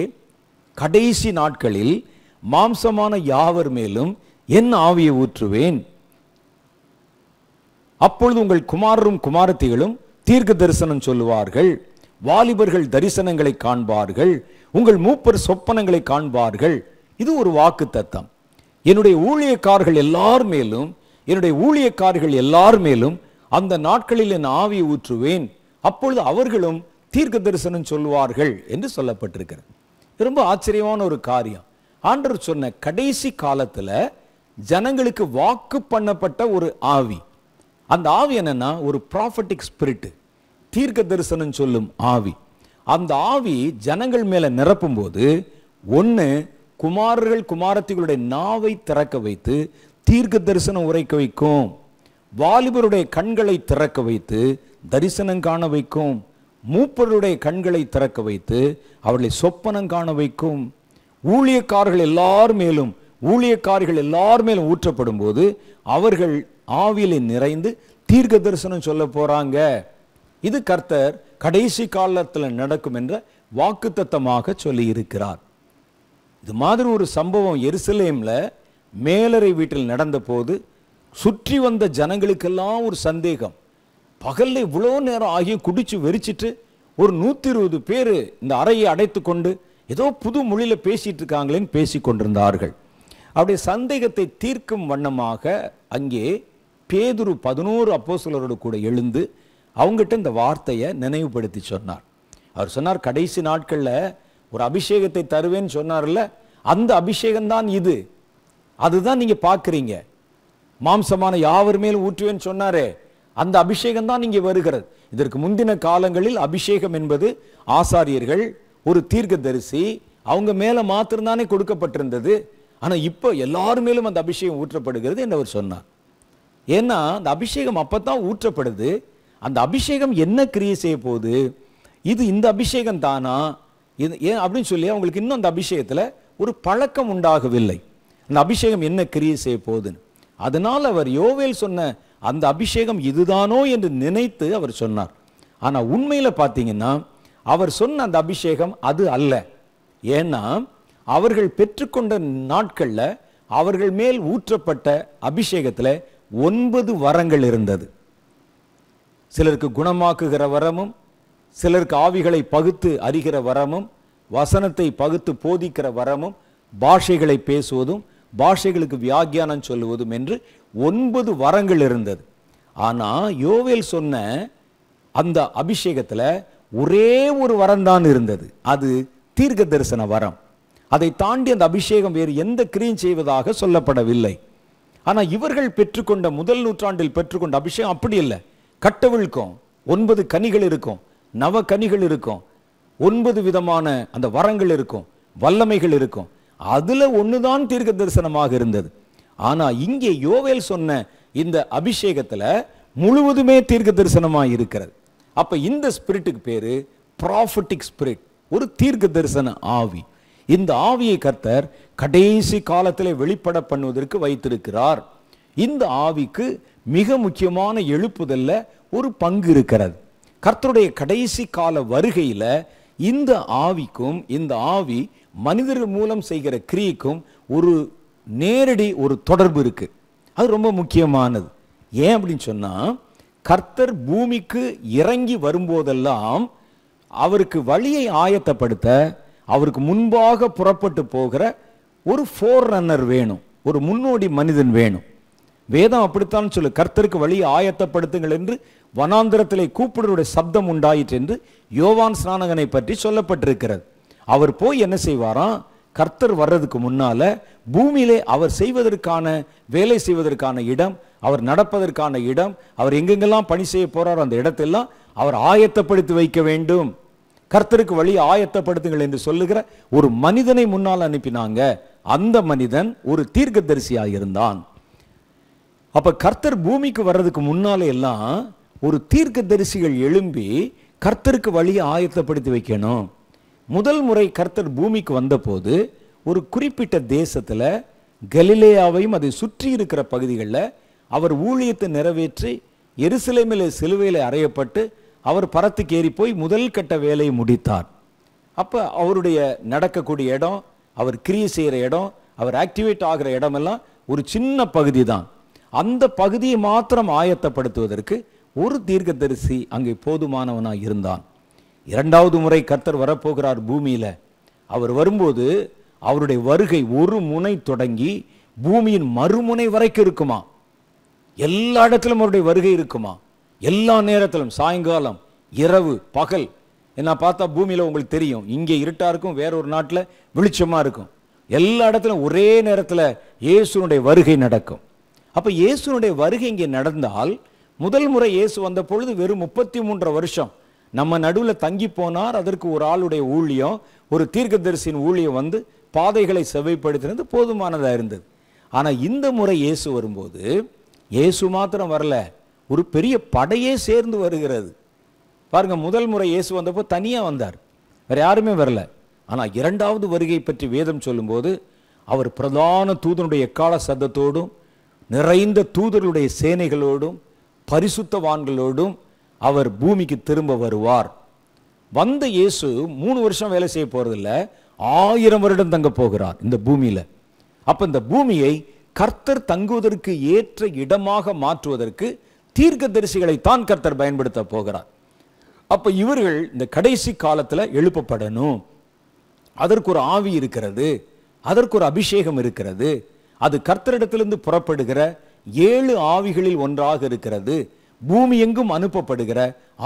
கடைசி நாட்களில் மாம்சமான யாவர் மேலும் என் ஆவியை ஊற்றுவேன், அப்பொழுது உங்கள் குமாரரும் குமாரத்திகளும் தீர்க்க தரிசனம் சொல்லுவார்கள், வாலிபர்கள் தரிசனங்களை காண்பார்கள், உங்கள் மூப்பர் சொப்பனங்களை காண்பார்கள். இது ஒரு வாக்கு தத்தம். என்னுடைய ஊழியக்காரர்கள் எல்லார் மேலும் அந்த நாட்களில் என் ஆவியை ஊற்றுவேன், அப்பொழுது அவர்களும் தீர்க்க தரிசனம் சொல்லுவார்கள் என்று சொல்லப்பட்டிருக்கிறது. ரொம்ப ஆச்சரியமான ஒரு காரியம். ஆண்டவர் சொன்ன கடைசி காலத்துல ஜனங்களுக்கு வாக்கு பண்ணப்பட்ட ஒரு ஆவி. அந்த ஆவி என்னன்னா ஒரு ப்ராஃபட்டிக் ஸ்பிரிட், தீர்க்க தரிசனம் சொல்லும் ஆவி. அந்த ஆவி ஜனங்கள் மேல நிரப்பும் போது ஒன்னு குமாரர்கள் குமாரத்திகளுடைய நாவை திறக்க வைத்து தீர்க்க தரிசனம் உரைக்க வைக்கும், வாலிபருடைய கண்களை திறக்க வைத்து தரிசனம் காண வைக்கும், மூப்பருடைய கண்களை திறக்க வைத்து அவர்களை சொப்பனம் காண வைக்கும். ஊழியக்காரர்கள் எல்லார் மேலும் ஊற்றப்படும் போது அவர்கள் ஆவியிலே நிறைந்து தீர்க்க தரிசனம் சொல்ல போறாங்க. இது கர்த்தர் கடைசி காலத்தில் நடக்கும் என்ற வாக்குத்தத்தமாக சொல்லி இருக்கிறார். இது மாதிரி ஒரு சம்பவம் எருசலேம்ல மேலறை வீட்டில் நடந்த போது சுற்றி வந்த ஜனங்களுக்கெல்லாம் ஒரு சந்தேகம். பகல்ல இவ்வளோ நேரம் ஆகி குடிச்சு வெறிச்சிட்டு ஒரு 120 பேர் இந்த அறையை அடைத்து கொண்டு ஏதோ புது மொழியில பேசிட்டு இருக்காங்களேன்னு பேசி கொண்டிருந்தார்கள். அவருடைய சந்தேகத்தை தீர்க்கும் வண்ணமாக அங்கே பேதுரு 11 அப்போஸ்தலரோடு கூட எழுந்து அவங்ககிட்ட இந்த வார்த்தையை நினைவுபடுத்தி சொன்னார். அவர் சொன்னார், கடைசி நாட்கள்ல ஒரு அபிஷேகத்தை தருவேன்னு சொன்னார்ல, அந்த அபிஷேகம் தான் இது. அதுதான் நீங்க பார்க்குறீங்க. மாம்சமான யாவர் மேலும் ஊற்றுவேன்னு சொன்னாரே, அந்த அபிஷேகம் தான் இங்கே வருகிறது. இதற்கு முந்தின காலங்களில் அபிஷேகம் என்பது ஆசாரியர்கள், ஒரு தீர்க்கதரிசி, அவங்க மேல மாத்திரம்தானே கொடுக்கப்பட்டிருந்தது. ஆனா இப்போ எல்லார் மேலும் அந்த அபிஷேகம் ஊற்றப்படுகிறது என்று அவர் சொன்னார். ஏன்னா அந்த அபிஷேகம் அப்பதான் ஊற்றப்படுது. அந்த அபிஷேகம் என்ன கிரியை செய்ய போகுது, இது இந்த அபிஷேகம் தானா இது ஏன் அப்படின்னு சொல்லி அவங்களுக்கு இன்னும் அந்த அபிஷேகத்துல ஒரு பழக்கம் உண்டாகவில்லை. அந்த அபிஷேகம் என்ன கிரியை செய்ய போகுதுன்னு. அதனால் அவர் யோவேல் சொன்ன அந்த அபிஷேகம் இதுதானோ என்று நினைத்து அவர் சொன்னார். ஆனா உண்மையில பார்த்தீங்கன்னா அவர் சொன்ன அந்த அபிஷேகம் அது அல்ல. ஏன்னா அவர்கள் பெற்றுக்கொண்ட நாட்கள்ல அவர்கள் மேல் ஊற்றப்பட்ட அபிஷேகத்துல 9 வரங்கள் இருந்தது. சிலருக்கு குணமாக்குகிற வரமும், சிலருக்கு ஆவிகளை பகுத்து அறிகிற வரமும், வசனத்தை பகுத்து போதிக்கிற வரமும், பாஷைகளை பேசுவதும், பாஷைகளுக்கு வியாக்கியானம் சொல்லுவதும் என்று 9 வரங்கள் இருந்தது. ஆனா யோவேல் சொன்ன அந்த அபிஷேகத்துல ஒரே ஒரு வரம் தான் இருந்தது. அது தீர்க்க தரிசன வரம். அதை தாண்டி அந்த அபிஷேகம் வேறு எந்த கிரியும் செய்வதாக சொல்லப்படவில்லை. ஆனா இவர்கள் பெற்றுக்கொண்ட முதல் நூற்றாண்டில் பெற்றுக்கொண்ட அபிஷேகம் அப்படி இல்லை. கட்டவிழ்க்கும் 9 கனிகள் இருக்கும், நவ கனிகள் இருக்கும், 9 விதமான அந்த வரங்கள் இருக்கும், வல்லமைகள் இருக்கும். அதுல ஒண்ணுதான் தீர்க்க தரிசனமாக இருந்தது. ஆனா இங்கே யோவேல் சொன்ன இந்த அபிஷேகத்துல முழுவதுமே தீர்க்க தரிசனமாக இருக்கிறது. அப்ப இந்த ஸ்பிரிட்டுக்கு பேரு ப்ராஃபட்டிக் ஸ்பிரிட், ஒரு தீர்க்க தரிசன ஆவி. இந்த ஆவியை கர்த்தர் கடைசி காலத்திலே வெளிப்பட பண்ணுவதற்கு வைத்திருக்கிறார். இந்த ஆவிக்கு மிக முக்கியமான எழுப்புதல்ல ஒரு பங்கு இருக்கிறது. கர்த்தருடைய கடைசி கால வருகையில இந்த ஆவிக்கும், இந்த ஆவி மனிதர்கள் மூலம் செய்கிற கிரியைக்கும் ஒரு நேரடி ஒரு தொடர்பு இருக்கு. அது ரொம்ப முக்கியமானது. ஏன் அப்படின்னு சொன்னா, கர்த்தர் பூமிக்கு இறங்கி வரும்போதெல்லாம் அவருக்கு வழியை ஆயத்தப்படுத்த அவருக்கு முன்பாக புறப்பட்டு போகிற ஒரு ஃபோர் ரன்னர் வேணும், ஒரு முன்னோடி மனிதன் வேணும். வேதம் அப்படித்தான் சொல்லு, கர்த்தருக்கு வழியை ஆயத்தப்படுத்துங்கள் என்று வனாந்திரத்திலே கூப்பிடுவருடைய சப்தம் உண்டாயிற்று என்று யோவான் ஸ்நானகனை பற்றி சொல்லப்பட்டிருக்கிறது. அவர் போய் என்ன செய்வாராம், கர்த்தர் வர்றதுக்கு முன்னால பூமியிலே அவர் செய்வதற்கான வேலை செய்வதற்கான இடம், அவர் நடப்பதற்கான இடம், அவர் எங்கெங்கெல்லாம் பணி செய்ய போறாரோ அந்த இடத்தெல்லாம் அவர் ஆயத்தப்படுத்தி வைக்க வேண்டும். கர்த்தருக்கு வழி ஆயத்தப்படுத்துங்கள் என்று சொல்லுகிற ஒரு மனிதனை முன்னால் அனுப்பினாங்க. அந்த மனிதன் ஒரு தீர்க்கதரிசியாக இருந்தான். அப்ப கர்த்தர் பூமிக்கு வர்றதுக்கு முன்னாலே எல்லாம் ஒரு தீர்க்கதரிசிகள் எழும்பி கர்த்தருக்கு வழியை ஆயத்தப்படுத்தி வைக்கணும். முதல் முறை கர்த்தர் பூமிக்கு வந்தபோது ஒரு குறிப்பிட்ட தேசத்துல, கலிலேயாவையும் அதை சுற்றி இருக்கிற பகுதிகளில் அவர் ஊழியத்தை நிறைவேற்றி எருசலேமிலே சிலுவையில் அறையப்பட்டு அவர் பரத்துக்கு ஏறி போய் முதல் கட்ட வேலையை முடித்தார். அப்போ அவருடைய நடக்கக்கூடிய இடம், அவர் கிரியை செய்கிற இடம், அவர் ஆக்டிவேட் ஆகிற இடமெல்லாம் ஒரு சின்ன பகுதி தான். அந்த பகுதியை மாத்திரம் ஆயத்தப்படுத்துவதற்கு ஒரு தீர்க்கதரிசி அங்கே போதுமானவனாக இருந்தான். இரண்டாவது முறை கர்த்தர் வரப்போகிறார் பூமியில். அவர் வரும்போது அவருடைய வருகை ஒரு முனை தொடங்கி பூமியின் மறுமுனை வரைக்கும் இருக்குமா. எல்லா இடத்திலும் அவருடைய வருகை இருக்குமா. எல்லா நேரத்திலும், சாயங்காலம், இரவு, பகல். என்ன பார்த்தா பூமியில் உங்களுக்கு தெரியும், இங்கே இருட்டாக இருக்கும், வேறொரு நாட்டில் வெளிச்சமாக இருக்கும். எல்லா இடத்துலையும் ஒரே நேரத்தில் இயேசுனுடைய வருகை நடக்கும். அப்போ இயேசுனுடைய வருகை இங்கே நடந்தால், முதல் முறை இயேசு வந்த பொழுது வெறும் 33 வருஷம் நம்ம நடுவில் தங்கி போனார். அதற்கு ஒரு ஆளுடைய ஊழியம், ஒரு தீர்க்கதரிசியின் ஊழியம் வந்து பாதைகளை செவ்வைப்படுத்தினது போதுமானதாக இருந்தது. ஆனால் இந்த முறை இயேசு வரும்போது இயேசு மாத்திரம் வரல, ஒரு பெரிய படையே சேர்ந்து வருகிறது. பாருங்க, முதல் முறை இயேசு வந்தப்போ தனியாக வந்தார், வேற யாருமே வரல. ஆனால் இரண்டாவது வருகை பற்றி வேதம் சொல்லும்போது அவர் பிரதான தூதனுடைய எக்கால சத்தத்தோடும் நிறைந்த தூதர்களுடைய சேனைகளோடும் பரிசுத்தவான்களோடும் அவர் பூமிக்கு திரும்ப வருவார். வந்த இயேசு 3 வருஷம் வேலை செய்ய போறதில்ல, 1000 வருடம் தங்க போகிறார் இந்த பூமியில. அப்ப இந்த பூமியை கர்த்தர் தங்குவதற்கு ஏற்ற இடமாக மாற்றுவதற்கு தீர்க்கதரிசிகளை தான் கர்த்தர் பயன்படுத்த போகிறார். அப்ப இவர்கள் இந்த கடைசி காலத்துல எழுப்பப்படணும். அதற்கு ஒரு ஆவி இருக்கிறது, அதற்கு ஒரு அபிஷேகம் இருக்கிறது. அது கர்த்தரிடத்திலிருந்து புறப்படுகிற 7 ஆவிகளில் ஒன்றாக இருக்கிறது. பூமி எங்கும் அனுப்பப்படுகிற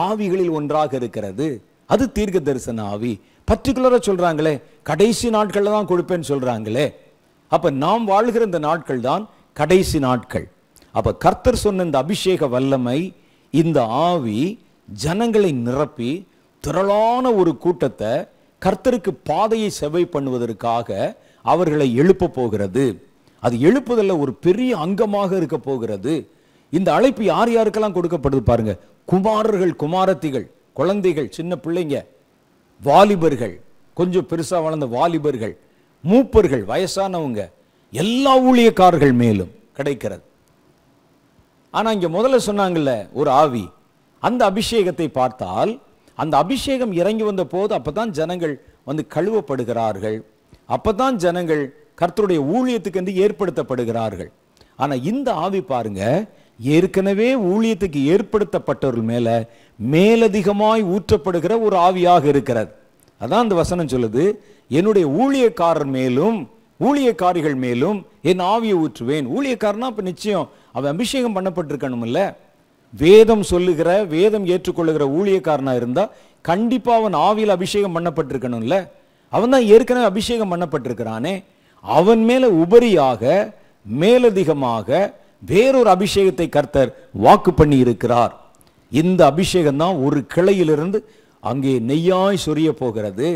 ஆவிகளில் ஒன்றாக இருக்கிறது. அது தீர்க்க தரிசன ஆவி. பர்டிகுலரா சொல்றாங்களே, கடைசி நாட்கள்ல தான் கொடுப்பேன்னு சொல்றாங்களே. அப்ப நாம் வாழ்கிற இந்த நாட்கள் தான் கடைசி நாட்கள். அப்ப கர்த்தர் சொன்ன இந்த அபிஷேக வல்லமை, இந்த ஆவி ஜனங்களை நிரப்பி திரளான ஒரு கூட்டத்தை கர்த்தருக்கு பாதையை செவ்வை பண்ணுவதற்காக அவர்களை எழுப்ப போகிறது. அது எழுப்புதல்ல ஒரு பெரிய அங்கமாக இருக்க போகிறது. இந்த அழைப்பு யார் யாருக்கெல்லாம் கொடுக்கப்படுது பாருங்க. குமாரர்கள், குமாரத்திகள், குழந்தைகள், சின்ன பிள்ளைங்க, வாலிபர்கள், கொஞ்சம் பெருசா வளர்ந்த வாலிபர்கள், மூப்பர்கள், வயசானவங்க, எல்லா ஊழியக்காரர்கள் மேலும் கிடைக்கிறது. ஆனா இங்க முதல்ல சொன்னாங்கல்ல ஒரு ஆவி, அந்த அபிஷேகத்தை பார்த்தால், அந்த அபிஷேகம் இறங்கி வந்த போது அப்பதான் ஜனங்கள் வந்து கழுவப்படுகிறார்கள், அப்பதான் ஜனங்கள் கர்த்தருடைய ஊழியத்துக்கு என்று ஏற்படுத்தப்படுகிறார்கள். ஆனா இந்த ஆவி பாருங்க, ஏற்கனவே ஊழியத்துக்கு ஏற்படுத்தப்பட்டவர்கள் மேல மேலதிகமாய் ஊற்றப்படுகிற ஒரு ஆவியாக இருக்கிறது. அதான் அந்த வசனம் சொல்லுது, என்னுடைய ஊழியக்காரர் மேலும் ஊழியக்காரிகள் மேலும் என் ஆவியை ஊற்றுவேன். ஊழியக்காரனா அப்ப நிச்சயம் அவன் அபிஷேகம் பண்ணப்பட்டிருக்கணும் இல்ல. வேதம் சொல்லுகிற, வேதம் ஏற்றுக்கொள்ளுகிற ஊழியக்காரனா இருந்தா கண்டிப்பா அவன் ஆவியில் அபிஷேகம் பண்ணப்பட்டிருக்கணும் இல்ல. அவன் தான் ஏற்கனவே அபிஷேகம் பண்ணப்பட்டிருக்கிறானே. அவன் மேல உபரியாக மேலதிகமாக வேறொரு அபிஷேகத்தை கர்த்தர் வாக்கு பண்ணி இருக்கிறார். இந்த அபிஷேகம் தான் ஒரு கிளையிலிருந்து அங்கே நெய்யாய் சொரிய போகிறது.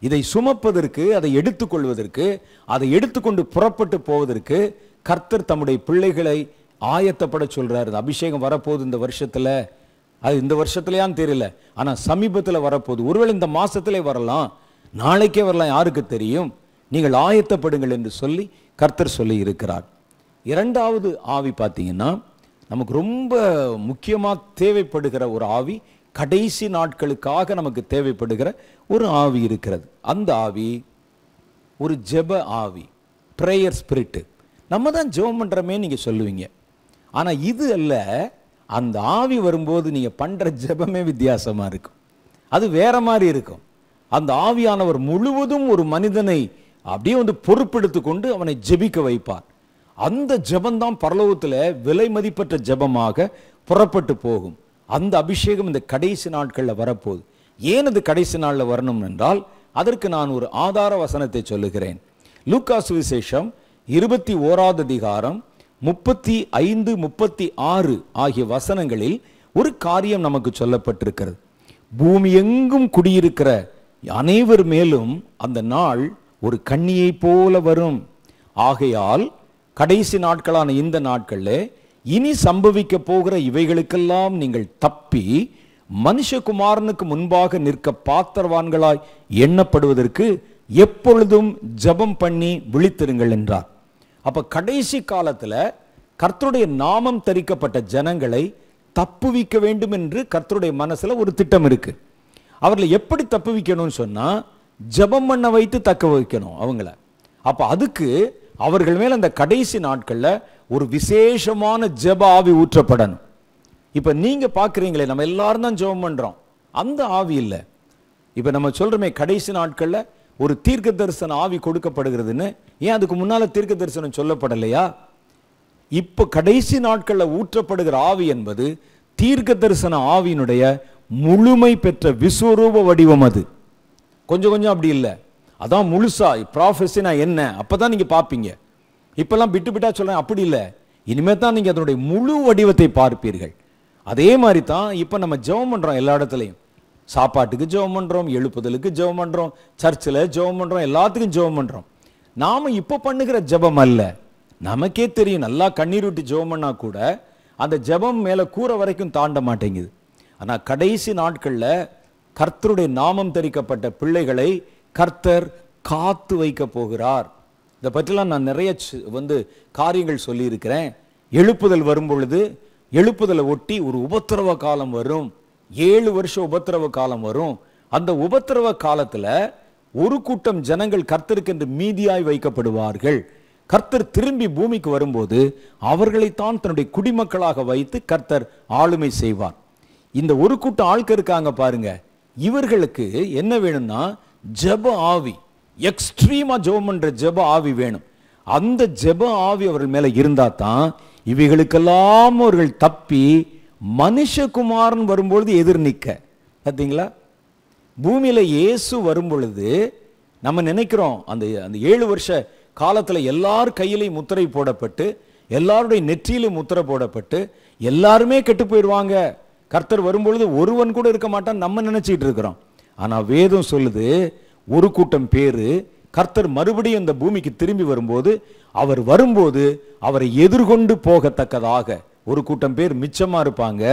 இதை சுமப்பதற்கு, அதை எடுத்துக்கொள்வதற்கு, அதை எடுத்துக்கொண்டு புறப்பட்டு போவதற்கு கர்த்தர் தம்முடைய பிள்ளைகளை ஆயத்தப்பட சொல்றாரு. அபிஷேகம் வரப்போகுது இந்த வருஷத்துல. அது இந்த வருஷத்துலயான்னு தெரியல, ஆனா சமீபத்தில் வரப்போகுது. ஒருவேளை இந்த மாசத்திலே வரலாம், நாளைக்கே வரலாம், யாருக்கு தெரியும். நீங்கள் ஆயத்தப்படுங்கள் என்று சொல்லி கர்த்தர் சொல்லி இருக்கிறார். இரண்டாவது ஆவி பார்த்தீங்கன்னா, நமக்கு ரொம்ப முக்கியமாக தேவைப்படுகிற ஒரு ஆவி, கடைசி நாட்களுக்காக நமக்கு தேவைப்படுகிற ஒரு ஆவி இருக்கிறது. அந்த ஆவி ஒரு ஜெப ஆவி, பிரேயர் ஸ்பிரிட். நம்ம தான் ஜெபம் பண்றோமே நீங்க சொல்லுவீங்க, ஆனா இது அல்ல. அந்த ஆவி வரும்போது நீங்க பண்ற ஜெபமே வித்தியாசமா இருக்கும், அது வேற மாதிரி இருக்கும். அந்த ஆவியானவர் முழுவதும் ஒரு மனிதனை அப்படியே வந்து பொறுப்பெடுத்து கொண்டு அவனை ஜெபிக்க வைப்பார். அந்த ஜெபந்தான் பரலோகத்தில் விலை மதிப்பற்ற ஜெபமாக புறப்பட்டு போகும். அந்த அபிஷேகம் இந்த கடைசி நாட்களில் வரப்போகுது. ஏன் அது கடைசி நாளில் வரணும் என்றால், அதற்கு நான் ஒரு ஆதார வசனத்தை சொல்லுகிறேன். லூக்கா சுவிசேஷம் 21வது அதிகாரம் 35, 36 ஆகிய வசனங்களில் ஒரு காரியம் நமக்கு சொல்லப்பட்டிருக்கிறது. பூமி எங்கும் குடியிருக்கிற அனைவர் மேலும் அந்த நாள் ஒரு கண்ணியை போல வரும். ஆகையால் கடைசி நாட்களான இந்த நாட்களில் இனி சம்பவிக்க போகிற இவைகளுக்கெல்லாம் நீங்கள் தப்பி மனுஷகுமாரனுக்கு முன்பாக நிற்க பாத்திரவான்களாய் எண்ணப்படுவதற்கு எப்பொழுதும் ஜெபம் பண்ணி விழித்திருங்கள் என்றார். அப்ப கடைசி காலத்துல கர்த்தருடைய நாமம் தரிக்கப்பட்ட ஜனங்களை தப்புவிக்க வேண்டும் என்று கர்த்தருடைய மனசுல ஒரு திட்டம் இருக்கு. அவர்களை எப்படி தப்புவிக்கணும்னு சொன்னா ஜெபம் பண்ண வைத்து தக்க வைக்கணும் அவங்கள. அப்ப அதுக்கு அவர்கள் மேல அந்த கடைசி நாட்கள்ல ஒரு விசேஷமான ஜெப ஆவி ஊற்றப்படணும். இப்ப நீங்க பாக்குறீங்களே, நம்ம எல்லாரும் தான் ஜெபம் பண்றோம், அந்த ஆவி இல்லை. இப்ப நம்ம சொல்றோமே கடைசி நாட்கள்ல ஒரு தீர்க்க தரிசன ஆவி கொடுக்கப்படுகிறதுன்னு, ஏன் அதுக்கு முன்னால தீர்க்க தரிசனம் சொல்லப்படலையா? இப்ப கடைசி நாட்கள்ல ஊற்றப்படுகிற ஆவி என்பது தீர்க்க தரிசன ஆவியினுடைய முழுமை பெற்ற விஸ்வரூப வடிவம். அது கொஞ்சம் கொஞ்சம் அப்படி இல்லை, அதான் முழுசா ப்ராஃபஸினா என்ன அப்பதான் நீங்க பார்ப்பீங்க. இப்பெல்லாம் விட்டு விட்டா சொல்றேன், அப்படி இல்லை, இனிமே தான் நீங்க அதனுடைய முழு வடிவத்தை பார்ப்பீர்கள். அதே மாதிரி தான் இப்ப நம்ம ஜெபம் பண்றோம், எல்லா இடத்துலையும் சாப்பாட்டுக்கு ஜெபம் பண்றோம், எழுப்புதலுக்கு ஜெபம் பண்றோம், சர்ச்சில் ஜெபம் பண்றோம், எல்லாத்துக்கும் ஜெபம் பண்றோம். நாம இப்ப பண்ணுகிற ஜெபம் அல்ல, நமக்கே தெரியும், நல்லா கண்ணீர் விட்டு ஜெபம் பண்ணா கூட அந்த ஜெபம் மேல கூரை வரைக்கும் தாண்ட மாட்டேங்குது. ஆனா கடைசி நாட்கள்ல கர்த்தருடைய நாமம் தரிக்கப்பட்ட பிள்ளைகளை கர்த்தர் காத்து வைக்க போகிறார். இதை பற்றிலாம் நான் நிறைய காரியங்கள் சொல்லி இருக்கிறேன். எழுப்புதல் வரும் பொழுது, எழுப்புதலை ஒட்டி ஒரு உபத்திரவ காலம் வரும், 7 வருஷம் உபத்திரவ காலம் வரும். அந்த உபத்திரவ காலத்துல ஒரு கூட்டம் ஜனங்கள் கர்த்தருக்கென்று மீதியாய் வைக்கப்படுவார்கள். கர்த்தர் திரும்பி பூமிக்கு வரும்போது அவர்களைத்தான் தன்னுடைய குடிமக்களாக வைத்து கர்த்தர் ஆளுமை செய்வார். இந்த ஒரு கூட்டம் ஆட்கள் இருக்காங்க பாருங்க, இவர்களுக்கு என்ன வேணும்னா ஜெப ஆவி, எக்ஸ்ட்ரீமா ஜெபம் பண்ற ஜெப ஆவி வேணும். அந்த ஜெப ஆவி அவர்கள் மேல இருந்தா தான் இவைகளுக்கெல்லாம் அவர்கள் தப்பி மனுஷகுமாரன் வரும்பொழுது எதிர் நிற்க. பார்த்தீங்களா, பூமியில இயேசு வரும் பொழுது நம்ம நினைக்கிறோம் அந்த 7 வருஷ காலத்துல எல்லார் கையிலையும் முத்திரை போடப்பட்டு, எல்லாருடைய நெற்றியிலும் முத்திரை போடப்பட்டு எல்லாருமே கெட்டு போயிடுவாங்க, கர்த்தர் வரும்பொழுது ஒருவன் கூட இருக்க மாட்டான் நம்ம நினைச்சிட்டு இருக்கிறோம். ஆனா வேதம் சொல்லுது, ஒரு கூட்டம் பேரு கர்த்தர் மறுபடியும் இந்த பூமிக்கு திரும்பி வரும்போது, அவர் வரும்போது அவரை எதிர்கொண்டு போகத்தக்கதாக ஒரு கூட்டம் பேர் மிச்சமா இருப்பாங்க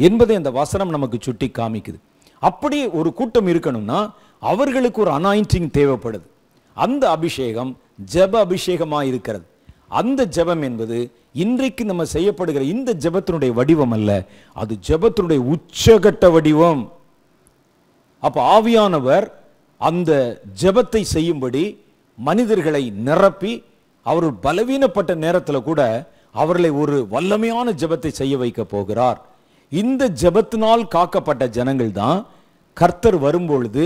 என்பதை அந்த வசனம் நமக்கு சுட்டி காமிக்குது. அப்படி ஒரு கூட்டம் இருக்கணும்னா அவர்களுக்கு ஒரு அனாயிண்டிங் தேவைப்படுது. அந்த அபிஷேகம் ஜெப அபிஷேகமா இருக்கிறது. அந்த ஜெபம் என்பது இன்றைக்கு நம்ம செய்யப்படுகிற இந்த ஜெபத்தினுடைய வடிவம் அல்ல, அது ஜெபத்தினுடைய உச்சகட்ட வடிவம். அப்ப ஆவியானவர் அந்த ஜெபத்தை செய்யும்படி மனிதர்களை நிரப்பி, அவர்கள் பலவீனப்பட்ட நேரத்தில் கூட அவர்களை ஒரு வல்லமையான ஜெபத்தை செய்ய வைக்க போகிறார். இந்த ஜெபத்தினால் காக்கப்பட்ட ஜனங்கள் தான் கர்த்தர் வரும்பொழுது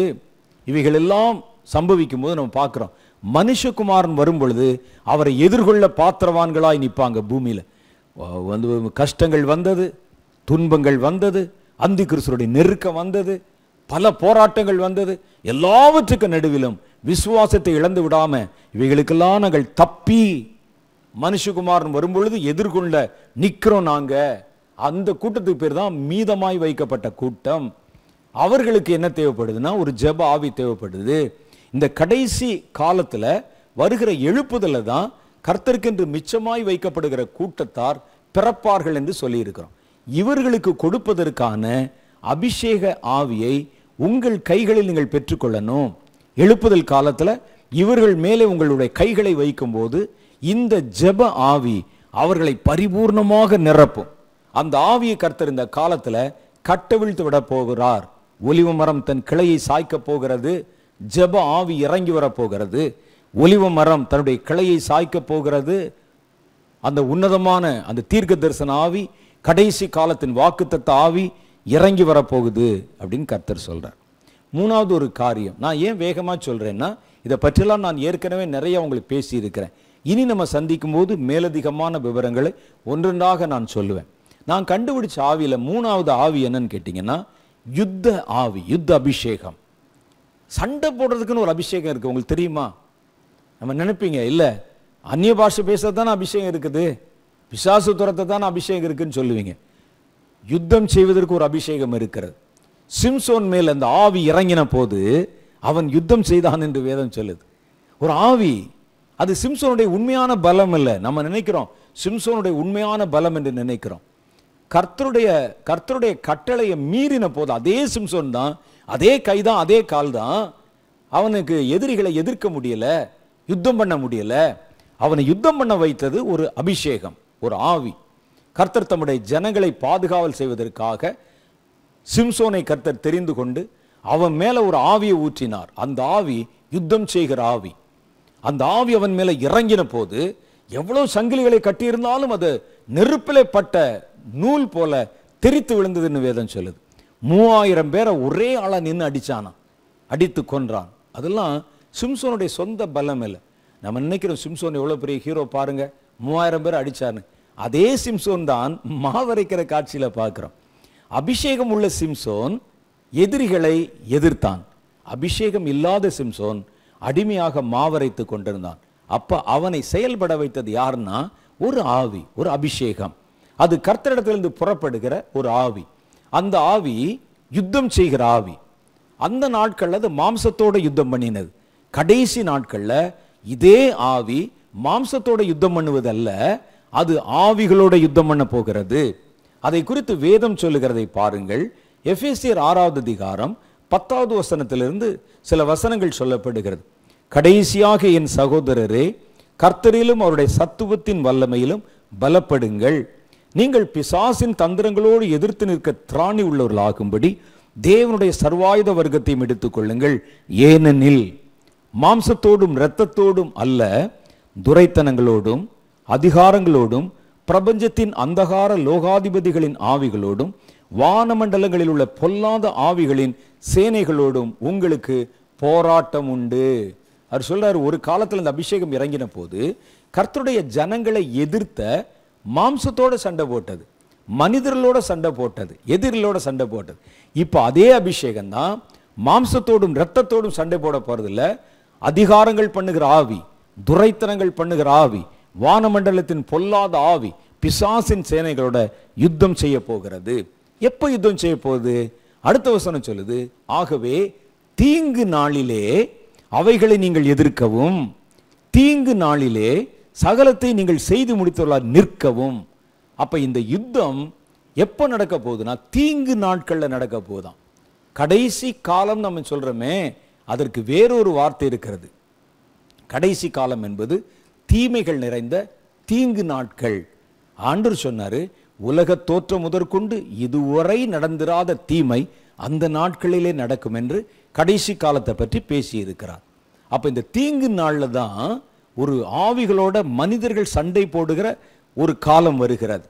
இவைகள் எல்லாம் சம்பவிக்கும் போது நம்ம பார்க்கிறோம், மனுஷகுமாரன் வரும்பொழுது அவரை எதிர்கொள்ள பாத்திரவான்களாய் நிற்பாங்க. பூமியில கஷ்டங்கள் வந்தது, துன்பங்கள் வந்தது, அந்தி கிறிஸ்துவுடைய நெருக்கம் வந்தது, பல போராட்டங்கள் வந்தது. எல்லாவற்றுக்கும் நடுவிலும் விசுவாசத்தை இழந்து விடாம இவைகளுக்கெல்லாம் நாங்கள் தப்பி மனுஷகுமாரன் வரும்பொழுது எதிர்கொள்ள நிற்கிறோம் நாங்க. அந்த கூட்டத்துக்கு பேர் தான் மீதமாய் வைக்கப்பட்ட கூட்டம். அவர்களுக்கு என்ன தேவைப்படுதுன்னா ஒரு ஜெப ஆவி தேவைப்படுது. இந்த கடைசி காலத்துல வருகிற எழுப்புதல தான் கர்த்தருக்கென்று மிச்சமாய் வைக்கப்படுகிற கூட்டத்தார் பிறப்பார்கள் என்று சொல்லி இருக்கிறோம். இவர்களுக்கு கொடுப்பதற்கான அபிஷேக ஆவியை உங்கள் கைகளில் நீங்கள் பெற்றுக்கொள்ளணும். எழுப்புதல் காலத்துல இவர்கள் மேலே உங்களுடைய கைகளை வைக்கும் போது இந்த ஜெப ஆவி அவர்களை பரிபூர்ணமாக நிரப்பும். அந்த ஆவியை கர்த்தர் இந்த காலத்துல கட்டவிழ்த்து விட போகிறார். ஒலிவ மரம் தன் கிளையை சாய்க்க போகிறது, ஜெப ஆவி இறங்கி வர போகிறது. ஒலிவ மரம் தன்னுடைய கிளையை சாய்க்க போகிறது. அந்த உன்னதமான அந்த தீர்க்க தரிசன ஆவி, கடைசி காலத்தின் வாக்குத்தத்த ஆவி இறங்கி வரப்போகுது அப்படின்னு கர்த்தர் சொல்றார். மூணாவது ஒரு காரியம், நான் ஏன் வேகமா சொல்றேன்னா இதை பற்றியெல்லாம் நான் ஏற்கனவே நிறைய உங்களுக்கு பேசி இருக்கிறேன். இனி நம்ம சந்திக்கும் போது மேலதிகமான விவரங்களை ஒன்றொன்றாக நான் சொல்லுவேன். நான் கண்டுபிடிச்ச ஆவியில மூணாவது ஆவி என்னன்னு கேட்டீங்கன்னா யுத்த ஆவி, யுத்த அபிஷேகம். சண்டை போடுறதுக்குன்னு ஒரு அபிஷேகம் இருக்கு, உங்களுக்கு தெரியுமா? நம்ம நினைப்பீங்க இல்ல அந்நிய பாஷை பேசத்தானே அபிஷேகம் இருக்குது, பிசாசு துரத்தை தானே அபிஷேகம் இருக்குன்னு சொல்லுவீங்க. யுத்தம் செய்வதற்கு ஒரு அபிஷேகம் இருக்கிறது. சிம்சோன் மேல் அந்த ஆவி இறங்கின போது அவன் யுத்தம் செய்தான் என்று வேதம் சொல்லுது. ஒரு ஆவி, அது சிம்சோனுடைய உண்மையான பலம் இல்லை. நம்ம நினைக்கிறோம் சிம்சோனுடைய உண்மையான பலம் என்று நினைக்கிறோம். கர்த்தருடைய கட்டளையை மீறின போது அதே சிம்சோன் தான், அதே கைதான், அதே கால் தான், அவனுக்கு எதிரிகளை எதிர்க்க முடியல, யுத்தம் பண்ண முடியல. அவனை யுத்தம் பண்ண வைத்தது ஒரு அபிஷேகம், ஒரு ஆவி. கர்த்தர் தம்முடைய ஜனங்களை பாதுகாவல் செய்வதற்காக சிம்சோனை கர்த்தர் தெரிந்து கொண்டு அவன் மேல ஒரு ஆவியை ஊற்றினார். அந்த ஆவி யுத்தம் செய்கிற ஆவி. அந்த ஆவி அவன் மேல இறங்கின போது எவ்வளவு சங்கிலிகளை கட்டியிருந்தாலும் அது நெருப்பிலே பட்ட நூல் போல தெரித்து விழுந்ததுன்னு வேதம் சொல்லுது. 3000 பேரை ஒரே ஆளா நின்று அடிச்சானா, அடித்து கொன்றான். அதெல்லாம் சிம்சோனுடைய சொந்த பலம் இல்லை. நம்ம நினைக்கிறோம் சிம்சோன் எவ்வளவு பெரிய ஹீரோ பாருங்க, 3000 பேரை அடிச்சான்னு. அதே சிம்சோன் தான் மாவரைக்கிற காட்சியில பார்க்கிறோம். அபிஷேகம் உள்ள சிம்சோன் எதிரிகளை எதிர்த்தான். அபிஷேகம் இல்லாத சிம்சோன் அடிமையாக மாவரைத்து கொண்டிருந்தான். அப்ப அவனை செயல்பட வைத்தது யாருன்னா ஒரு ஆவி, ஒரு அபிஷேகம். அது கர்த்தரிடத்திலிருந்து புறப்படுகிற ஒரு ஆவி. அந்த ஆவி யுத்தம் செய்கிற ஆவி. அந்த நாட்கள்ல அது மாம்சத்தோட யுத்தம் பண்ணினது. கடைசி நாட்கள்ல இதே ஆவி மாம்சத்தோட யுத்தம் பண்ணுவதல்ல, அது ஆவிகளோட யுத்தம் பண்ண போகிறது. அதை குறித்து வேதம் சொல்லுகிறதை பாருங்கள். எபேசியர் 6வது அதிகாரம் 10வது வசனத்திலிருந்து சில வசனங்கள் சொல்லப்படுகிறது. கடைசியாக என் சகோதரரே, கர்த்தரிலும் அவருடைய சத்துவத்தின் வல்லமையிலும் பலப்படுங்கள். நீங்கள் பிசாசின் தந்திரங்களோடு எதிர்த்து நிற்க திராணி உள்ளவர்களாகும்படி தேவனுடைய சர்வாயுத வர்க்கத்தையும் எடுத்துக் கொள்ளுங்கள். ஏனெனில் மாம்சத்தோடும் இரத்தத்தோடும் அல்ல, துரைத்தனங்களோடும் அதிகாரங்களோடும் பிரபஞ்சத்தின் அந்தகார லோகாதிபதிகளின் ஆவிகளோடும் வானமண்டலங்களில் உள்ள பொல்லாத ஆவிகளின் சேனைகளோடும் உங்களுக்கு போராட்டம் உண்டு. அவர் சொல்றாரு, ஒரு காலத்தில் இந்த அபிஷேகம் இறங்கின போது கர்த்தருடைய ஜனங்களை எதிர்த்த மாம்சத்தோட சண்டை போட்டது, மனிதர்களோட சண்டை போட்டது, எதிரிகளோட சண்டை போட்டது. இப்ப அதே அபிஷேகம் தான் மாம்சத்தோடும் இரத்தத்தோடும் சண்டை போட போறதில்ல. அதிகாரங்கள் பண்ணுகிற ஆவி, துரைத்தனங்கள் பண்ணுகிற ஆவி, வானமண்டலத்தின் பொல்லாத ஆவி, பிசாசின் சேனைகளோட யுத்தம் செய்ய போகிறது. எப்ப யுத்தம் செய்ய போகுது? அடுத்த வசனம் சொல்லுது, ஆகவே தீங்கு நாளிலே அவைகளை நீங்கள் எதிர்க்கவும், தீங்கு நாளிலே சகலத்தை நீங்கள் செய்து முடித்தவர்களால் நிற்கவும். அப்ப இந்த யுத்தம் எப்ப நடக்க போகுதுன்னா தீங்கு நாட்கள்ல நடக்க போகுதாம். கடைசி காலம் நம்ம சொல்றோமே, அதற்கு வேறொரு வார்த்தை இருக்கிறது. கடைசி காலம் என்பது தீமைகள் நிறைந்த தீங்கு நாட்கள். ஆண்டவர் சொன்னாரு, உலக தோற்றம் முதற்கொண்டு இதுவரை நடந்திராத தீமை அந்த நாட்களிலே நடக்கும் என்று கடைசி காலத்தை பற்றி பேசி இருக்கிறார். அப்ப இந்த தீங்கு நாள்ல தான் ஒரு ஆவிகளோட மனிதர்கள் சண்டை போடுகிற ஒரு காலம் வருகிறது.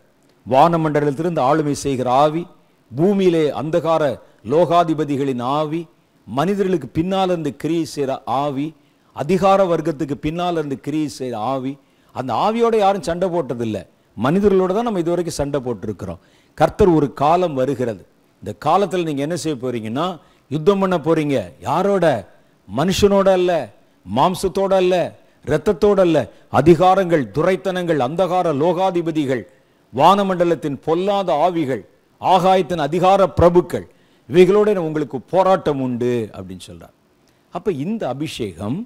வானமண்டலத்திலிருந்து ஆளுமை செய்கிற ஆவி, பூமியிலே அந்தகார லோகாதிபதிகளின் ஆவி, மனிதர்களுக்கு பின்னால் இருந்து கிரியை செய்கிற ஆவி, அதிகார வர்க்கத்துக்கு பின்னால் இருந்து கிரியை செய்கிற ஆவி. அந்த ஆவியோட யாரும் சண்டை போட்டதில்லை, மனிதர்களோட தான் நம்ம இதுவரைக்கும் சண்டை போட்டிருக்கிறோம். கர்த்தர் ஒரு காலம் வருகிறது. இந்த காலத்தில் நீங்க என்ன செய்ய போறீங்கன்னா யுத்தம் பண்ண போறீங்க. யாரோட? மனுஷனோட அல்ல, மாம்சத்தோட அல்ல, இரத்தத்தோட அல்ல. அதிகாரங்கள், துரைத்தனங்கள், அந்தகார லோகாதிபதிகள், வானமண்டலத்தின் பொல்லாத ஆவிகள், ஆகாயத்தின் அதிகார பிரபுக்கள், இவைகளோட உங்களுக்கு போராட்டம் உண்டு அப்படின்னு சொல்றார். அப்ப இந்த அபிஷேகம்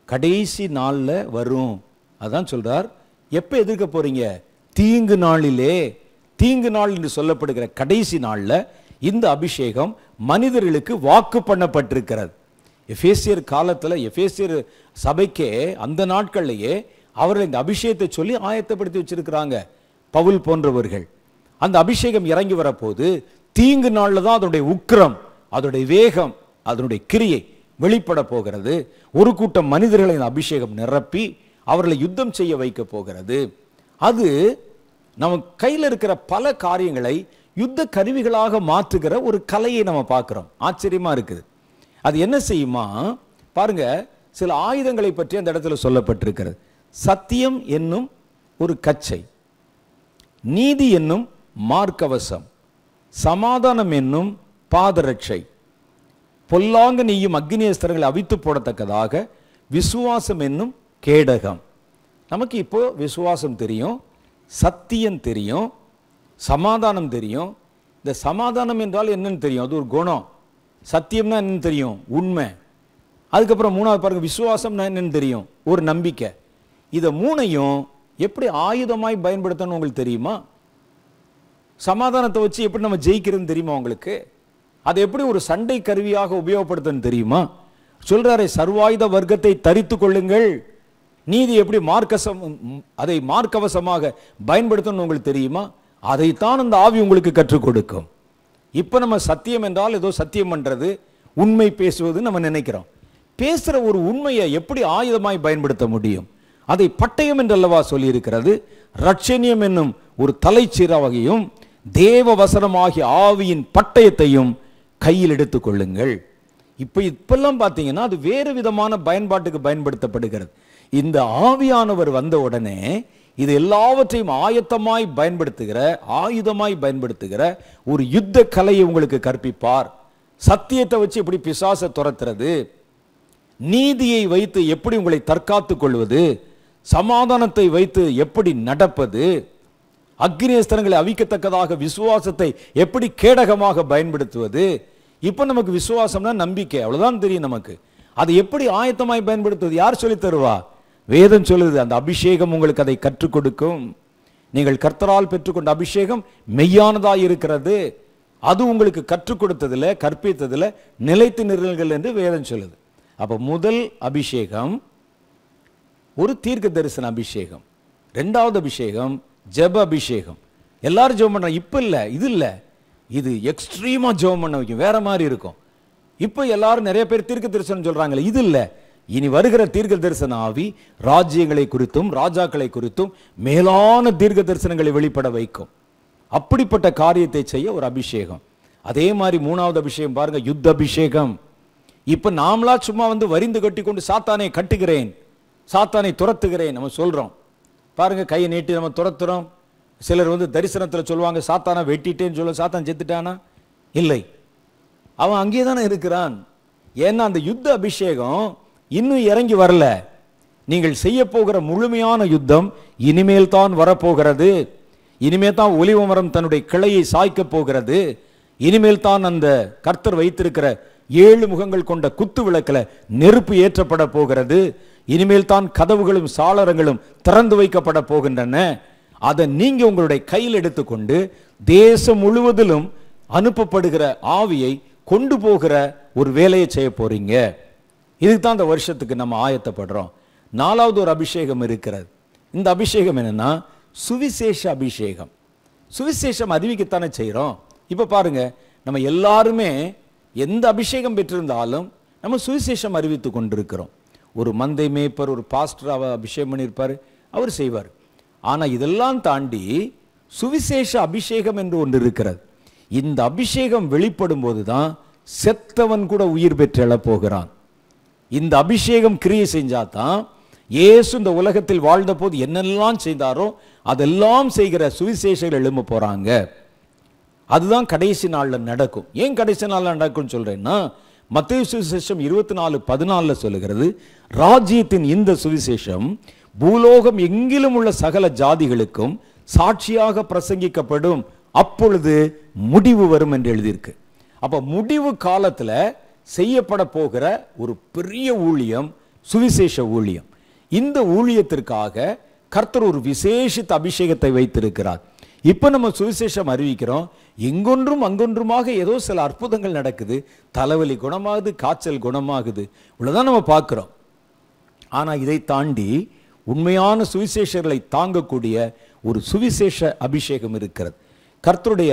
கடைசி நாள்ல வரும். அதான் சொல்றார், எப்ப எதிர்க்க போறீங்க? தீங்கு நாளிலே. தீங்கு நாள் என்று சொல்லப்படுகிற கடைசி நாள்ல இந்த அபிஷேகம் மனிதர்களுக்கு வாக்கு பண்ணப்பட்டிருக்கிறது. எபேசியர் காலத்துல, எபேசியர் சபைக்கே அந்த நாட்கள்லயே அவர்கள் இந்த அபிஷேகத்தை சொல்லி ஆயத்தப்படுத்தி வச்சிருக்கிறாங்க. பவுல் போன்றவர்கள் அந்த அபிஷேகம் இறங்கி வரப்போது தீங்கு நாள்ல தான் அதனுடைய உக்கிரம், அதனுடைய வேகம், அதனுடைய கிரியை வெளிப்பட போகிறது. ஒரு கூட்டம் மனிதர்களை இந்த அபிஷேகம் நிரப்பி அவர்களை யுத்தம் செய்ய வைக்க போகிறது. அது நம்ம கையில் இருக்கிற பல காரியங்களை யுத்த கருவிகளாக மாற்றுகிற ஒரு கலையை நம்ம பார்க்கிறோம். ஆச்சரியமா இருக்குது. அது என்ன செய்யுமா பாருங்க, சில ஆயுதங்களை பற்றி அந்த இடத்துல சொல்லப்பட்டிருக்கிறது. சத்தியம் என்னும் ஒரு கச்சை, நீதி என்னும் மார்க்கவசம், சமாதானம் என்னும் பாதரட்சை, பொல்லாங்க நீயும் அக்னியஸ்திரங்களை அவித்து போடத்தக்கதாக விசுவாசம் என்னும் கேடகம். நமக்கு இப்போ விசுவாசம் தெரியும், சத்தியம் தெரியும், சமாதானம் தெரியும். இந்த சமாதானம் என்றால் என்னன்னு தெரியும், அது ஒரு குணம். சத்தியம்னா என்னன்னு தெரியும், உண்மை. அதுக்கப்புறம் மூணாவது பாருங்க, விசுவாசம்னா என்னன்னு தெரியும், ஒரு நம்பிக்கை. இதை மூணையும் எப்படி ஆயுதமாய் பயன்படுத்தணும் உங்களுக்கு தெரியுமா? சமாதானத்தை வச்சு எப்படி நம்ம ஜெயிக்கிறதுன்னு தெரியுமா உங்களுக்கு? அதை எப்படி ஒரு சண்டை கருவியாக உபயோகப்படுத்தணும் தெரியுமா? சொல்றாரே, சர்வாயுத வர்க்கத்தை தரித்து கொள்ளுங்கள். நீதி எப்படி அதை மார்க்கவசமாக பயன்படுத்தணும் உங்களுக்கு தெரியுமா? அதைத்தான் அந்த ஆவி உங்களுக்கு கற்றுக் கொடுக்கும். இப்போ நம்ம சத்தியம் என்றால் ஏதோ சத்தியம் பண்றது, உண்மை பேசுவது நம்ம நினைக்கிறோம். பேசுற ஒரு உண்மையை எப்படி ஆயுதமாய் பயன்படுத்த முடியும்? அதை பட்டயம் என்றல்லவா சொல்லி இருக்கிறது. ரட்சணியம் என்னும் ஒரு தலைச்சீராவையும் தேவ வசனமாகிய ஆவியின் பட்டயத்தையும் கையில் எடுத்துக் கொள்ளுங்கள். இப்பெல்லாம் பார்த்தீங்கன்னா அது வேறு விதமான பயன்பாட்டுக்கு பயன்படுத்தப்படுகிறது. இந்த ஆவியானவர் வந்த உடனே இது எல்லாவற்றையும் ஆயத்தமாய் பயன்படுத்துகிற, ஆயுதமாய் பயன்படுத்துகிற ஒரு யுத்த கலையை உங்களுக்கு கற்பிப்பார். சத்தியத்தை வச்சு எப்படி பிசாசை துரத்துறது, நீதியை வைத்து எப்படி உங்களை தற்காத்துக் கொள்வது, சமாதானத்தை வைத்து எப்படி நடப்பது, அக்னிஸ்தரங்களை அவிக்கத்தக்கதாக விசுவாசத்தை எப்படி கேடகமாக பயன்படுத்துவது. இப்ப நமக்கு விசுவாசம்னா நம்பிக்கை, அவ்வளவுதான் தெரியும் நமக்கு. அதை எப்படி ஆயத்தமாய் பயன்படுத்துவது யார் சொல்லி தருவா? வேதம் சொல்லுது. அந்த அபிஷேகம் உங்களுக்கு அதை கற்றுக் கொடுக்கும். நீங்கள் கர்த்தரால் பெற்றுக்கொண்ட அபிஷேகம் மெய்யானதாய் இருக்கிறது. அது உங்களுக்கு கற்றுக் கொடுத்ததுல, கற்பித்ததுல நிலைத்து நிறுங்கள் என்று வேதம் சொல்லுது. அப்ப முதல் அபிஷேகம் ஒரு தீர்க்க தரிசன அபிஷேகம். இரண்டாவது அபிஷேகம் ஜெப அபிஷேகம். எல்லாரும் ஜெபம் பண்றாங்க. இப்ப இல்ல, இது இல்ல, இது எக்ஸ்ட்ரீமா ஜெபம் பண்ண வைக்கும், வேற மாதிரி இருக்கும். இப்ப எல்லாரும் நிறைய பேர் தீர்க்க தரிசனம் சொல்றாங்களே, இது இல்ல. இனி வருகிற தீர்க்க தரிசன ஆவி ராஜ்யங்களை குறித்தும் ராஜாக்களை குறித்தும் மேலான தீர்க்க தரிசனங்களை வெளிப்பட வைக்கும். அப்படிப்பட்ட காரியத்தை செய்ய ஒரு அபிஷேகம். அதே மாதிரி மூணாவது அபிஷேகம் பாருங்க, யுத்த அபிஷேகம். இப்ப நாமளா சும்மா வரிந்து கட்டி கொண்டு சாத்தானை கட்டுகிறேன், சாத்தானை துரத்துகிறேன் நம்ம சொல்றோம். பாருங்க, கையை நீட்டி நம்ம துரத்துறோம். சிலர் தரிசனத்தில் சொல்லுவாங்க சாத்தானை வெட்டிட்டேன்னு சொல்ல, சாத்தான் செத்துட்டானா? இல்லை, அவன் அங்கே தானே இருக்கிறான். ஏன்னா அந்த யுத்த அபிஷேகம் இன்னும் இறங்கி வரல. நீங்கள் செய்ய போகிற முழுமையான யுத்தம் இனிமேல் தான் வரப்போகிறது. இனிமேல் தான் ஒலிவ மரம் தன்னுடைய கிளையை சாய்க்க போகிறது. இனிமேல் தான் அந்த கர்த்தர் வைத்திருக்கிற 7 முகங்கள் கொண்ட குத்து விளக்கில் நெருப்பு ஏற்றப்பட போகிறது. இனிமேல் தான் கதவுகளும் சாளரங்களும் திறந்து வைக்கப்பட போகின்றன. அதை நீங்க உங்களுடைய கையில் எடுத்துக்கொண்டு தேசம் முழுவதிலும் அனுப்பப்படுகிற ஆவியை கொண்டு போகிற ஒரு வேலையை செய்ய போறீங்க. இதுக்கு தான் இந்த வருஷத்துக்கு நம்ம ஆயத்தப்படுறோம். நாலாவது ஒரு அபிஷேகம் இருக்கிறது. இந்த அபிஷேகம் என்னன்னா சுவிசேஷ அபிஷேகம். சுவிசேஷம் அறிவிக்கத்தானே செய்கிறோம். இப்போ பாருங்க, நம்ம எல்லாருமே எந்த அபிஷேகம் பெற்றிருந்தாலும் நம்ம சுவிசேஷம் அறிவித்து கொண்டிருக்கிறோம். ஒரு மந்தை மேய்ப்பர், ஒரு பாஸ்டர் அபிஷேகம் பண்ணியிருப்பார், அவர் செய்வார். ஆனால் இதெல்லாம் தாண்டி சுவிசேஷ அபிஷேகம் என்று ஒன்று இருக்கிறது. இந்த அபிஷேகம் வெளிப்படும் போது தான் செத்தவன் கூட உயிர் பெற்று எழப்போகிறான். இந்த அபிஷேகம் கிரியை செஞ்சாதான் இயேசு இந்த உலகத்தில் வாழ்ந்த போது என்னெல்லாம் செய்தாரோ அதெல்லாம் செய்கிற சுவிசேஷங்கள் எழும்ப போறாங்க. அதுதான் கடைசி நாளில் நடக்கும். ஏன் கடைசி நாளில் நடக்கும்னு சொல்றேன்னா, மத்தேயு சுவிசேஷம் 24:14 சொல்லுகிறது, ராஜ்யத்தின் இந்த சுவிசேஷம் பூலோகம் எங்கிலும் உள்ள சகல ஜாதிகளுக்கும் சாட்சியாக பிரசங்கிக்கப்படும், அப்பொழுது முடிவு வரும் என்று எழுதியிருக்கு. அப்ப முடிவு காலத்துல செய்யப்பட போகிற ஒரு பெரிய ஊழியம் சுவிசேஷ ஊழியம். இந்த ஊழியத்திற்காக கர்த்தர் ஒரு விசேஷித்த அபிஷேகத்தை வைத்திருக்கிறார். இப்ப நம்ம சுவிசேஷம் அறிவிக்கிறோம், எங்கொன்றும் அங்கொன்றுமாக ஏதோ சில அற்புதங்கள் நடக்குது. தலைவலி குணமாகுது, காய்ச்சல் குணமாகுது, இவ்வளவுதான் நம்ம பார்க்கிறோம். ஆனா இதை தாண்டி உண்மையான சுவிசேஷர்களை தாங்கக்கூடிய ஒரு சுவிசேஷ அபிஷேகம் இருக்கிறது. கர்த்தருடைய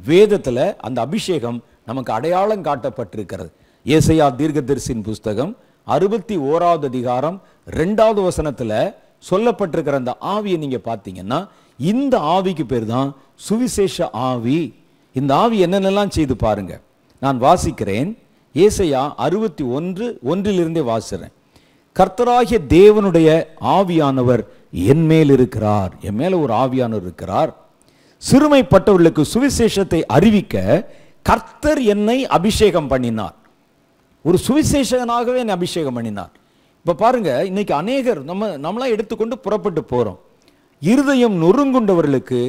வேதத்துல அந்த அபிஷேகம் நமக்கு அடையாளம் காட்டப்பட்டிருக்கிறது. ஏசாயா தீர்க்கதரிசியின் புஸ்தகம் 61வது அதிகாரம் 2வது வசனத்துல சொல்லப்பட்டிருக்கிற அந்த ஆவியை நீங்க பார்த்தீங்கன்னா, இந்த ஆவிக்கு பேர் தான் சுவிசேஷ ஆவி. இந்த ஆவி என்னென்னலாம் செய்து பாருங்க. நான் வாசிக்கிறேன், ஏசாயா 61:1 வாசிக்கிறேன். கர்த்தராகிய தேவனுடைய ஆவியானவர் என் மேல் இருக்கிறார். என் மேல ஒரு ஆவியானவர் இருக்கிறார். சிறுமைப்பட்டவர்களுக்கு சுவிசேஷத்தை அறிவிக்க கர்த்தர் என்னை அபிஷேகம் பண்ணினார். ஒரு சுவிசேஷகனாகவே என்னை அபிஷேகம் பண்ணினார். இப்ப பாருங்க, இன்னைக்கு அநேகர் நம்மளா எடுத்துக்கொண்டு புறப்பட்டு போறோம். இருதயம் நொறுங்குண்டவர்களுக்கு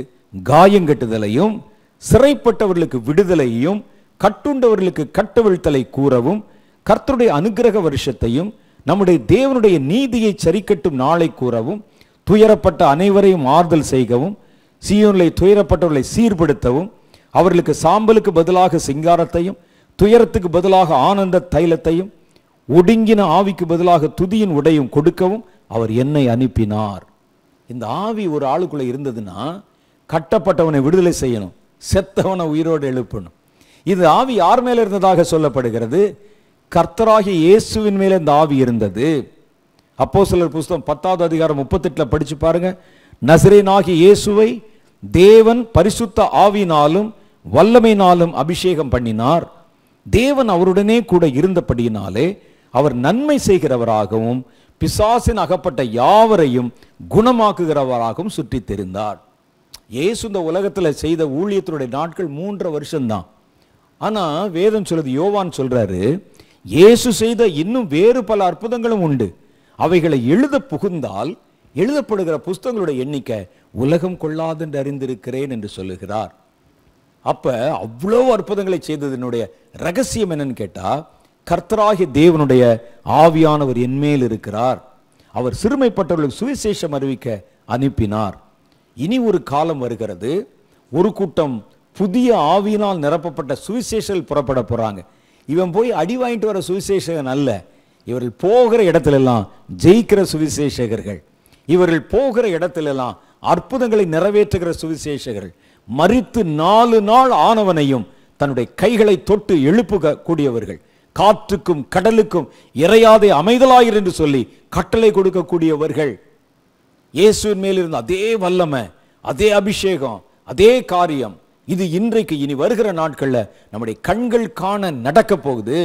காயங்கட்டுதலையும், சிறைப்பட்டவர்களுக்கு விடுதலையும், கட்டுண்டவர்களுக்கு கட்டவிழ்த்தலை கூறவும், கர்த்தருடைய அனுக்கிரக வருஷத்தையும் நம்முடைய தேவனுடைய நீதியை சரிக்கட்டும் நாளை கூறவும், துயரப்பட்ட அனைவரையும் ஆறுதல் செய்கவும், சீயோனிலே துயரப்பட்டவர்களை சீர்படுத்தவும், அவர்களுக்கு சாம்பலுக்கு பதிலாக சிங்காரத்தையும், துயரத்துக்கு பதிலாக ஆனந்த தைலத்தையும், ஒடுங்கின ஆவிக்கு பதிலாக துதியின் உடையும் கொடுக்கவும் அவர் என்னை அனுப்பினார். இந்த ஆவி ஒரு ஆளுக்குள்ள இருந்ததுன்னா கட்டப்பட்டவனை விடுதலை செய்யணும், செத்தவனை உயிரோடு எழுப்பணும். இது ஆவி யார் மேல இருந்ததாக சொல்லப்படுகிறது? கர்த்தராகிய இயேசுவின் மேல இந்த ஆவி இருந்தது. அப்போஸ்தலர் புஸ்தகம் 10வது அதிகாரம் 38 படிச்சு பாருங்க. நசரேயனாகிய இயேசுவை தேவன் பரிசுத்த ஆவியினாலும் வல்லமையினாலும் அபிஷேகம் பண்ணினார். தேவன் அவருடனே கூட இருந்தபடியினாலே அவர் நன்மை செய்கிறவராகவும் பிசாசின் அகப்பட்ட யாவரையும் குணமாக்குகிறவராகவும் சுற்றி தெரிந்தார். இயேசு இந்த உலகத்தில் செய்த ஊழியத்தினுடைய நாட்கள் 3.5 வருஷம்தான். ஆனா வேதம் சொல்றது, யோவான் சொல்றாரு, இயேசு செய்த இன்னும் வேறு பல அற்புதங்களும் உண்டு, அவைகளை எழுத புகுந்தால் எழுதப்படுகிற புஸ்தகங்களுடைய எண்ணிக்கை உலகம் கொள்ளாது என்று அறிந்திருக்கிறேன் என்று சொல்லுகிறார். அப்ப அவ்வளவு அற்புதங்களை செய்ததனுடைய ரகசியம் என்னன்னு கேட்டா, கர்த்தராகிய தேவனுடைய ஆவியானவர் என்மேல் இருக்கிறார், அவர் சிறுமைப்பட்டவர்களுக்கு சுவிசேஷம் அறிவிக்க அனுப்பினார். இனி ஒரு காலம் வருகிறது, ஒரு கூட்டம் புதிய ஆவியினால் நிரப்பப்பட்ட சுவிசேஷர்கள் புறப்பட போறாங்க. இவன் போய் அடி வாங்கிட்டு வர சுவிசேஷகன் அல்ல, இவர்கள் போகிற இடத்திலெல்லாம் ஜெயிக்கிற சுவிசேஷகர்கள், இவர்கள் போகிற இடத்திலெல்லாம் அற்புதங்களை நிறைவேற்றுகிற சுவிசேஷகர்கள், மரித்து 4 நாள் ஆனவனையும் தன்னுடைய கைகளை தொட்டு எழுப்ப கூடியவர்கள், காற்றுக்கும் கடலுக்கும் இறையாதே அமைதலாயிரு என்று சொல்லி கட்டளை கொடுக்கக்கூடியவர்கள். இயேசுவின் மேல் இருந்த அதே வல்லமை, அதே அபிஷேகம், அதே காரியம் இது இன்றைக்கு இனி வருகிற நாட்கள்ல நம்முடைய கண்கள் காண நடக்க போகுது.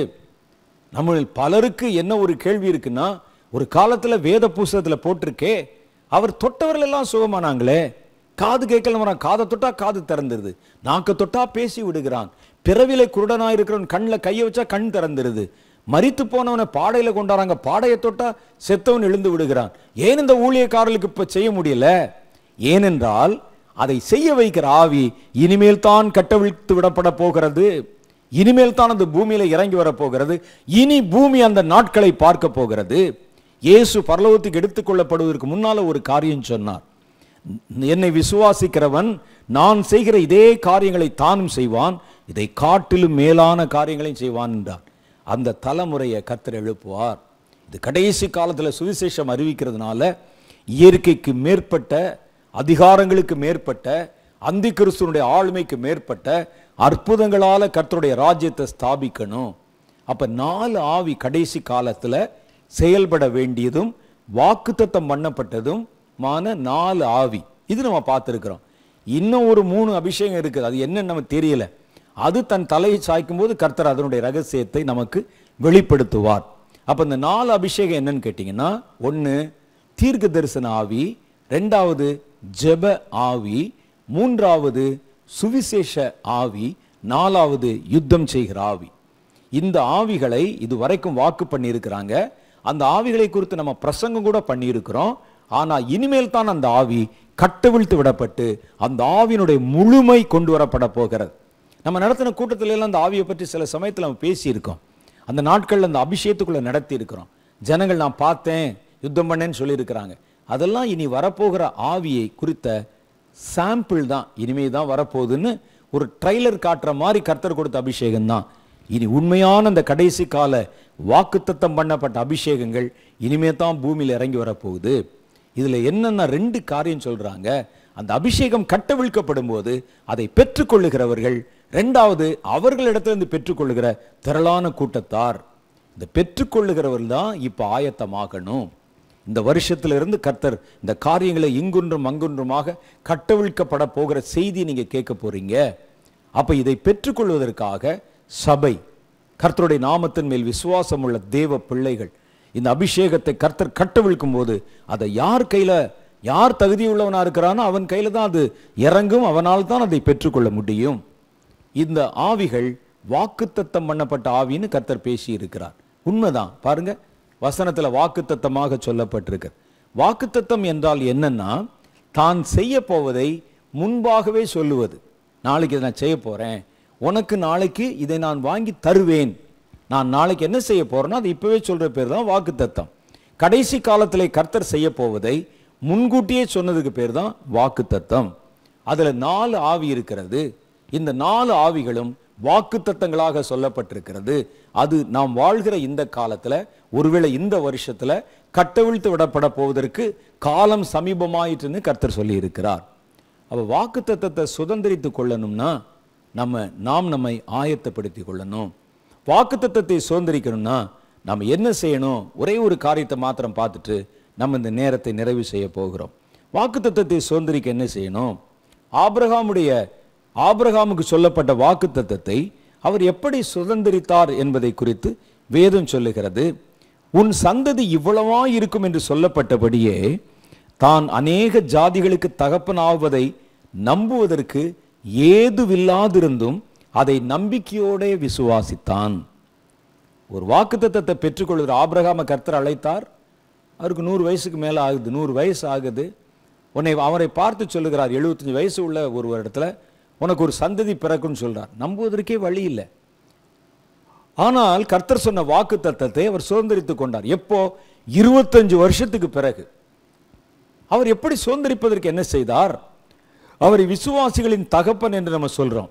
நம்ம பலருக்கு என்ன ஒரு கேள்வி இருக்குன்னா, ஒரு காலத்துல வேத புஸ்தகத்துல போட்டிருக்கே, அவர் தொட்டவர்கள் எல்லாம் சுகமானாங்களே, காது கேட்கல, காதை தொட்டா காது திறந்துருது, நாக்க தொட்டா பேசி விடுகிறான், பிறவிலை குருடனாயிருக்கிறவன் கண்ணில் கையை வச்சா கண் திறந்துருது, மரித்து போனவனை பாடையில கொண்டாடுறாங்க, பாடையை தொட்டா செத்தவன் எழுந்து விடுகிறான். ஏன் இந்த ஊழியக்காரர்களுக்கு இப்ப செய்ய முடியல? ஏனென்றால் அதை செய்ய வைக்கிற ஆவி இனிமேல் தான் கட்டவிழ்த்து விடப்பட போகிறது, இனிமேல் தான் அந்த பூமியில இறங்கி வர போகிறது, இனி பூமி அந்த நாட்களை பார்க்க போகிறது. இயேசு பரலோகத்துக்கு எடுத்துக்கொள்ளப்படுவதற்கு முன்னால ஒரு காரியம் சொன்னார், என்னை விசுவாசிக்கிறவன் நான் செய்கிற இதே காரியங்களை தானும் செய்வான், இதை காட்டிலும் மேலான காரியங்களையும் செய்வான் என்றார். அந்த தலைமுறையை கர்த்தர் எழுப்புவார். இது கடைசி காலத்தில் சுவிசேஷம் அறிவிக்கிறதுனால இயற்கைக்கு மேற்பட்ட, அதிகாரங்களுக்கு மேற்பட்ட, அந்தி கிறிஸ்துவனுடைய ஆளுமைக்கு மேற்பட்ட அற்புதங்களால கர்த்தருடைய ராஜ்யத்தை ஸ்தாபிக்கணும். அப்ப 4 ஆவி கடைசி காலத்துல செயல்பட வேண்டியதும் வாக்குத்தத்தம் பண்ணப்பட்டதும் 4 ஆவி, இது நம்ம பார்த்துருக்கிறோம். இன்னும் ஒரு 3 அபிஷேகம் இருக்குது, அது என்னன்னு நமக்கு தெரியல. அது தன் தலையை சாய்க்கும் போது கர்த்தர் அதனுடைய ரகசியத்தை நமக்கு வெளிப்படுத்துவார். அப்ப இந்த 4 அபிஷேகம் என்னன்னு கேட்டீங்கன்னா, 1 தீர்க்க தரிசன ஆவி, 2வது ஜெப ஆவி, 3வது சுவிசேஷ ஆவி, 4வது யுத்தம் செய்கிற ஆவி. இந்த ஆவிகளை இது வரைக்கும் வாக்கு பண்ணி இருக்கிறாங்க. அந்த ஆவிகளை குறித்து நம்ம பிரசங்கம் கூட பண்ணி இருக்கிறோம். ஆனா இனிமேல் தான் அந்த ஆவி கட்டவிழ்த்து விடப்பட்டு அந்த ஆவியினுடைய முழுமை கொண்டு வரப்பட போகிறது. நம்ம நடத்தின கூட்டத்தில எல்லாம் அந்த ஆவியை பற்றி சில சமயத்தில் நம்ம பேசியிருக்கோம். அந்த நாட்களில் அந்த அபிஷேகத்துக்குள்ள நடத்தி இருக்கிறோம். ஜனங்கள் நான் பார்த்தேன், யுத்தம் பண்ணேன்னு சொல்லியிருக்கிறாங்க. அதெல்லாம் இனி வரப்போகிற ஆவியை குறித்த சாம்பிள் தான், இனிமே தான் வரப்போகுதுன்னு ஒரு ட்ரைலர் காட்டுற மாதிரி கர்த்தர் கொடுத்த அபிஷேகம் தான். இனி உண்மையான அந்த கடைசி கால வாக்குத்தத்தம் பண்ணப்பட்ட அபிஷேகங்கள் இனிமே தான் பூமியில் இறங்கி வரப்போகுது. இதுல என்னன்னா 2 காரியம் சொல்றாங்க. அந்த அபிஷேகம் கட்டவிழ்க்கப்படும் போது அதை பெற்றுக்கொள்ளுகிறவர்கள், 2வது அவர்களிடத்திலிருந்து பெற்றுக்கொள்ளுகிற திரளான கூட்டத்தார். இந்த பெற்றுக்கொள்ளுகிறவர்கள் தான் இப்ப ஆயத்தமாகணும். இந்த வருஷத்திலிருந்து கர்த்தர் இந்த காரியங்களை இங்குன்றும் அங்குன்றுமாக கட்டவிழ்க்கப்பட போகிற செய்தி நீங்க கேட்க போறீங்க. அப்ப இதை பெற்றுக்கொள்வதற்காக சபை, கர்த்தருடைய நாமத்தின் மேல் விசுவாசம் உள்ள தேவ பிள்ளைகள் இந்த அபிஷேகத்தை கர்த்தர் கட்டவிழ்க்கும் போது அதை யார் கையில, யார் தகுதியுள்ளவனா இருக்கிறானோ அவன் கையில தான் அது இறங்கும், அவனால் தான் அதை பெற்றுக்கொள்ள முடியும். இந்த ஆவிகள் வாக்குத்தத்தம் பண்ணப்பட்ட ஆவின்னு கர்த்தர் பேசி இருக்கிறார். உண்மைதான், பாருங்க வசனத்துல வாக்குத்தத்தமாக சொல்லப்பட்டிருக்கு. வாக்குத்தத்தம் என்றால் என்னன்னா, தான் செய்ய போவதை முன்பாகவே சொல்லுவது. நாளைக்கு இதை நான் செய்ய போறேன், உனக்கு நாளைக்கு இதை நான் வாங்கி தருவேன், நான் நாளைக்கு என்ன செய்ய போறேன்னா அது இப்பவே சொல்ற பேர் தான் வாக்குத்தத்தம். கடைசி காலத்திலே கர்த்தர் செய்ய போவதை முன்கூட்டியே சொன்னதுக்கு பேர் தான் வாக்குத்தத்தம். அதுல 4 ஆவி இருக்கிறது. இந்த 4 ஆவிகளும் வாக்குத்தத்தங்களாக சொல்லப்பட்டிருக்கிறது. அது நாம் வாழ்கிற இந்த காலத்துல, ஒருவேளை இந்த வருஷத்துல கட்டவிழ்த்து விடப்பட போவதற்கு காலம் சமீபமாயிற்றுன்னு கர்த்தர் சொல்லி இருக்கிறார். அப்போ வாக்குத்தத்தத்தை சுதந்திரித்து கொள்ளணும்னா நாம் நம்மை ஆயத்தப்படுத்தி கொள்ளணும். வாக்குத்தத்தத்தை சுதந்திரிக்கணும்னா நம்ம என்ன செய்யணும்? ஒரே ஒரு காரியத்தை மாத்திரம் பார்த்துட்டு நம்ம இந்த நேரத்தை நிறைவு செய்ய போகிறோம். வாக்குத்தத்தத்தை சுதந்திரிக்க என்ன செய்யணும்? ஆபிரகாமுக்கு சொல்லப்பட்ட வாக்குத்தத்தத்தை அவர் எப்படி சுதந்திரித்தார் என்பதை குறித்து வேதம் சொல்லுகிறது. உன் சந்ததி இவ்வளவா இருக்கும் என்று சொல்லப்பட்டபடியே தான் அநேக ஜாதிகளுக்கு தகப்பனாவதை நம்புவதற்கு ஏதுவில்லாதிருந்தும் அதை நம்பிக்கையோட விசுவாசித்தான். ஒரு வாக்குத்தத்தத்தை பெற்றுக்கொள்கிற ஆபிரகாமை கர்த்தர் அழைத்தார். அவருக்கு 100 வயசுக்கு மேலே ஆகுது, 100 வயசு ஆகுது. அவரை பார்த்து சொல்லுகிறார், 75 வயசு உள்ள ஒரு இடத்துல உனக்கு ஒரு சந்ததி பிறக்குன்னு சொல்றார். நம்புவதற்கே வழி இல்லை. ஆனால் கர்த்தர் சொன்ன வாக்குத்தத்தத்தை அவர் சுதந்திரித்துக் கொண்டார். எப்போ? 25 வருஷத்துக்கு பிறகு. அவர் எப்படி சுதந்திரிப்பதற்கு என்ன செய்தார்? அவர் விசுவாசிகளின் தகப்பன் என்று நம்ம சொல்றோம்.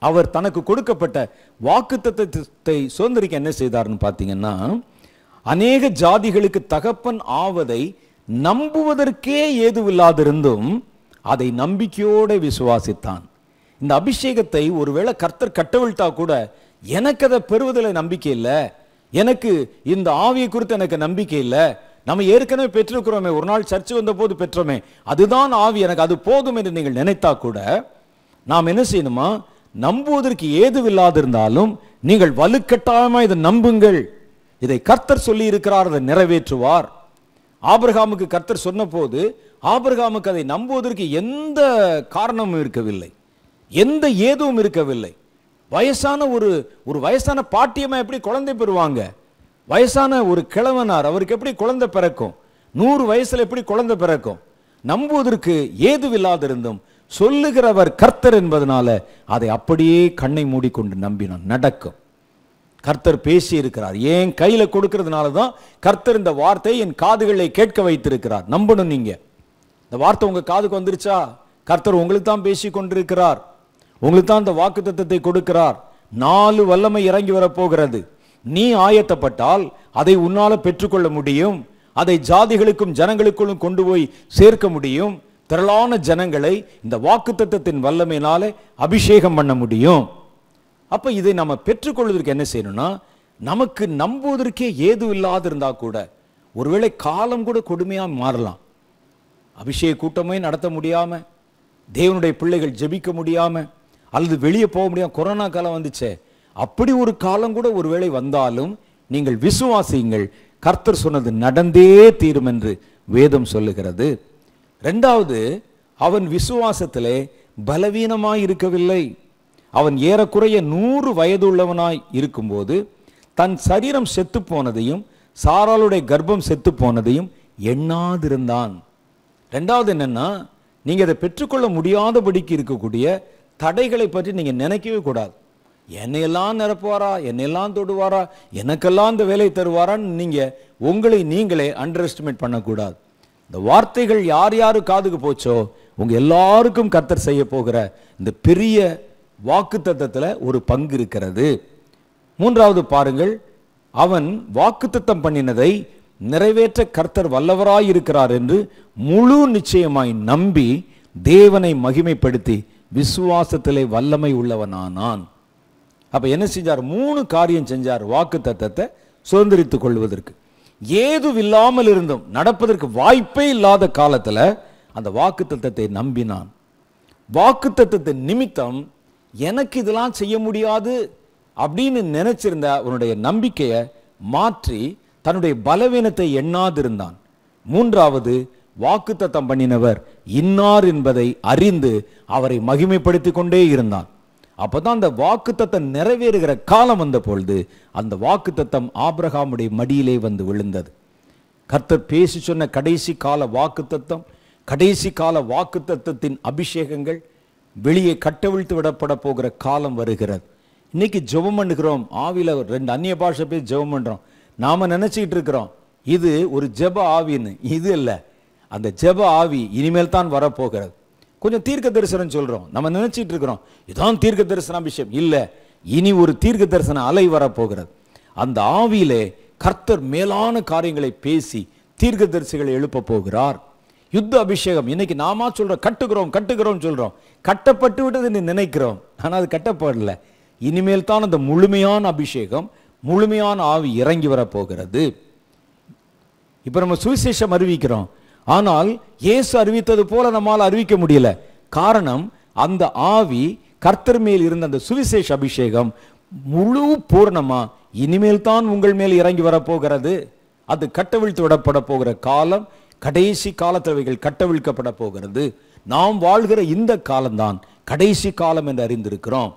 அவர் தனக்கு கொடுக்கப்பட்ட வாக்குத்தத்தத்தை சுதந்திரிக்க என்ன செய்தார்னு பார்த்தீங்கன்னா, அநேக ஜாதிகளுக்கு தகப்பன் ஆவதை நம்புவதற்கே ஏதுவில்லாதிருந்தும் அதை நம்பிக்கையோடு விசுவாசித்தான். இந்த அபிஷேகத்தை ஒருவேளை கர்த்தர் கட்டவிழ்த்தா கூட எனக்கு அதை பெறுவதில் நம்பிக்கை இல்லை, எனக்கு இந்த ஆவியை குறித்து எனக்கு நம்பிக்கை இல்லை, நம்ம ஏற்கனவே பெற்றிருக்கிறோமே, ஒரு நாள் சர்ச்சு வந்த போது பெற்றோமே, அதுதான் ஆவி, எனக்கு அது போதும் என்று நீங்கள் நினைத்தா கூட நாம் என்ன செய்யணுமா? நம்புவதற்கு ஏதுவில்லாதிருந்தாலும் நீங்கள் வலுக்கட்டாயமா இதை நம்புங்கள். இதை கர்த்தர் சொல்லி இருக்கிறார், அதை நிறைவேற்றுவார். ஆபிரகாமுக்கு கர்த்தர் சொன்ன போது ஆபிரகாமுக்கு அதை நம்புவதற்கு எந்த காரணமும் இருக்கவில்லை, எந்த ஏதுவும் இருக்கவில்லை. வயசான ஒரு வயசான பாட்டியம்மா எப்படி குழந்தை பெறுவாங்க? வயசான ஒரு கிழவனார் அவருக்கு எப்படி குழந்தை பிறக்கும்? 100 வயசுல எப்படி குழந்தை பிறக்கும்? நம்புவதற்கு ஏதுவில்லாதிருந்தும் சொல்லுகிறவர் கர்த்தர் என்பதனால அதை அப்படியே கண்ணை மூடிக்கொண்டு நம்பினான். நடக்கும். கர்த்தர் பேசி இருக்கிறார். ஏன் கையில கொடுக்கிறதுனால தான் கர்த்தர் இந்த வார்த்தை என் காதுகளை கேட்க வைத்திருக்கிறார். நம்பணும். நீங்க இந்த வார்த்தை உங்க காதுக்கு வந்துருச்சா? கர்த்தர் உங்களுக்கு தான் பேசி கொண்டிருக்கிறார், உங்களுக்கு தான் இந்த வாக்குத்தத்தத்தை கொடுக்கிறார். 4 வல்லமை இறங்கி வரப்போகிறது. நீ ஆயத்தப்பட்டால் அதை உன்னால பெற்றுக்கொள்ள முடியும். அதை ஜாதிகளுக்கும் ஜனங்களுக்கும் கொண்டு போய் சேர்க்க முடியும். திரளான ஜனங்களை இந்த வாக்குத்தத்தத்தின் வல்லமையினாலே அபிஷேகம் பண்ண முடியும். அப்ப இதை நம்ம பெற்றுக்கொள்வதற்கு என்ன செய்யணும்னா, நமக்கு நம்புவதற்கே ஏது இல்லாது இருந்தா கூட ஒருவேளை காலம் கூட கொடுமையா மாறலாம். அபிஷேக கூட்டமே நடத்த முடியாம, தேவனுடைய பிள்ளைகள் ஜெபிக்க முடியாம, அல்லது வெளியே போக முடியாம, கொரோனா காலம் வந்துச்சே, அப்படி ஒரு காலம் கூட ஒருவேளை வந்தாலும் நீங்கள் விசுவாசியுங்கள், கர்த்தர் சொன்னது நடந்தே தீரும் என்று வேதம் சொல்லுகிறது. இரண்டாவது, அவன் விசுவாசத்திலே பலவீனமாய் இருக்கவில்லை. அவன் ஏறக்குறைய 100 வயது உள்ளவனாய் இருக்கும்போது தன் சரீரம் செத்து போனதையும் சாராளுடைய கர்ப்பம் செத்து போனதையும் எண்ணாதிருந்தான். ரெண்டாவது என்னன்னா, நீங்க அதை பெற்றுக்கொள்ள முடியாதபடிக்கு இருக்கக்கூடிய தடைகளை பற்றி நீங்க நினைக்கவே கூடாது. என்னையெல்லாம் நிரப்புவாரா, என்னையெல்லாம் தொடுவாரா, எனக்கெல்லாம் இந்த வேலை தருவாரான்னு நீங்க உங்களை நீங்களே அண்டர் எஸ்டிமேட் பண்ணக்கூடாது. இந்த வார்த்தைகள் யார் யாரு காதுக்கு போச்சோ உங்க எல்லாருக்கும் கர்த்தர் செய்ய போகிற இந்த பெரிய வாக்குத்தத்தத்தில் ஒரு பங்கு இருக்கிறது. மூன்றாவது பாருங்கள், அவன் வாக்குத்தத்தம் பண்ணினதை நிறைவேற்ற கர்த்தர் வல்லவராய் இருக்கிறார் என்று முழு நிச்சயமாய் நம்பி தேவனை மகிமைப்படுத்தி விசுவாசத்திலே வல்லமை உள்ளவனானான். அப்ப என்ன செஞ்சார்? 3 காரியம் செஞ்சார் வாக்குத்தத்தத்தை சுதந்திரித்துக் கொள்வதற்கு. ஏதுவில்லாமல் இருந்தும் நடப்பதற்கு வாய்ப்பே இல்லாத காலத்துல அந்த வாக்குத்தத்தத்தை நம்பினான். வாக்குத்தத்தத்தை நிமித்தம் எனக்கு இதெல்லாம் செய்ய முடியாது அப்படின்னு நினைச்சிருந்த அவனுடைய நம்பிக்கையை மாற்றி தன்னுடைய பலவீனத்தை எண்ணாதிருந்தான். மூன்றாவது, வாக்குத்தத்தம் பண்ணினவர் இன்னார் என்பதை அறிந்து அவரை மகிமைப்படுத்தி கொண்டே இருந்தான். அப்பதான் அந்த வாக்குத்தத்தம் நிறைவேறுகிற காலம் வந்த பொழுது அந்த வாக்குத்தத்தம் ஆபிரகாமுடைய மடியிலே வந்து விழுந்தது. கர்த்தர் பேசி சொன்ன கடைசி கால வாக்குத்தத்தம், கடைசி கால வாக்குத்தத்தத்தின் அபிஷேகங்கள் வெளியே கட்டவிழ்த்து விடப்பட போகிற காலம் வருகிறது. இன்னைக்கு ஜெபம் பண்ணுகிறோம், ஆவியில 2 அந்நிய பாஷை பேசி ஜெபம் பண்றோம். நாம நினைச்சிட்டு இருக்கிறோம் இது ஒரு ஜெப ஆவின்னு. இது இல்லை, அந்த ஜெப ஆவி இனிமேல் தான் வரப்போகிறது. கொஞ்சம் தீர்க்க தரிசனம் சொல்றோம், நம்ம நினைச்சிட்டு இருக்கிறோம் இதான் தீர்க்க தரிசன அபிஷேகம். இல்லை, இனி ஒரு தீர்க்க தரிசன அலை வரப்போகிறது. அந்த ஆவியிலே கர்த்தர் மேலான காரியங்களை பேசி தீர்க்க தரிசிகளை எழுப்ப போகிறார். யுத்த அபிஷேகம். இன்னைக்கு நாம சொல்றோம் கட்டுகிறோம் சொல்றோம், கட்டப்பட்டு விட்டது நினைக்கிறோம், ஆனால் அது கட்டப்படல. இனிமேல் தான் அந்த முழுமையான அபிஷேகம், முழுமையான ஆவி இறங்கி வர போகிறது. இப்ப நம்ம சுவிசேஷம் அறிவிக்கிறோம், ஆனால் இயேசு அறிவித்தது போல நம்மால் அறிவிக்க முடியல. காரணம், அந்த ஆவி, கர்த்தர் மேல் இருந்த அந்த சுவிசேஷ அபிஷேகம் முழு பூர்ணமா இனிமேல் தான் உங்கள் மேல் இறங்கி வரப்போகிறது. அது கட்டவிழ்த்து விடப்பட போகிற காலம், கடைசி காலத்தில் கட்டவிழ்க்கப்பட போகிறது. நாம் வாழ்கிற இந்த காலம்தான் கடைசி காலம் என்று அறிந்திருக்கிறோம்.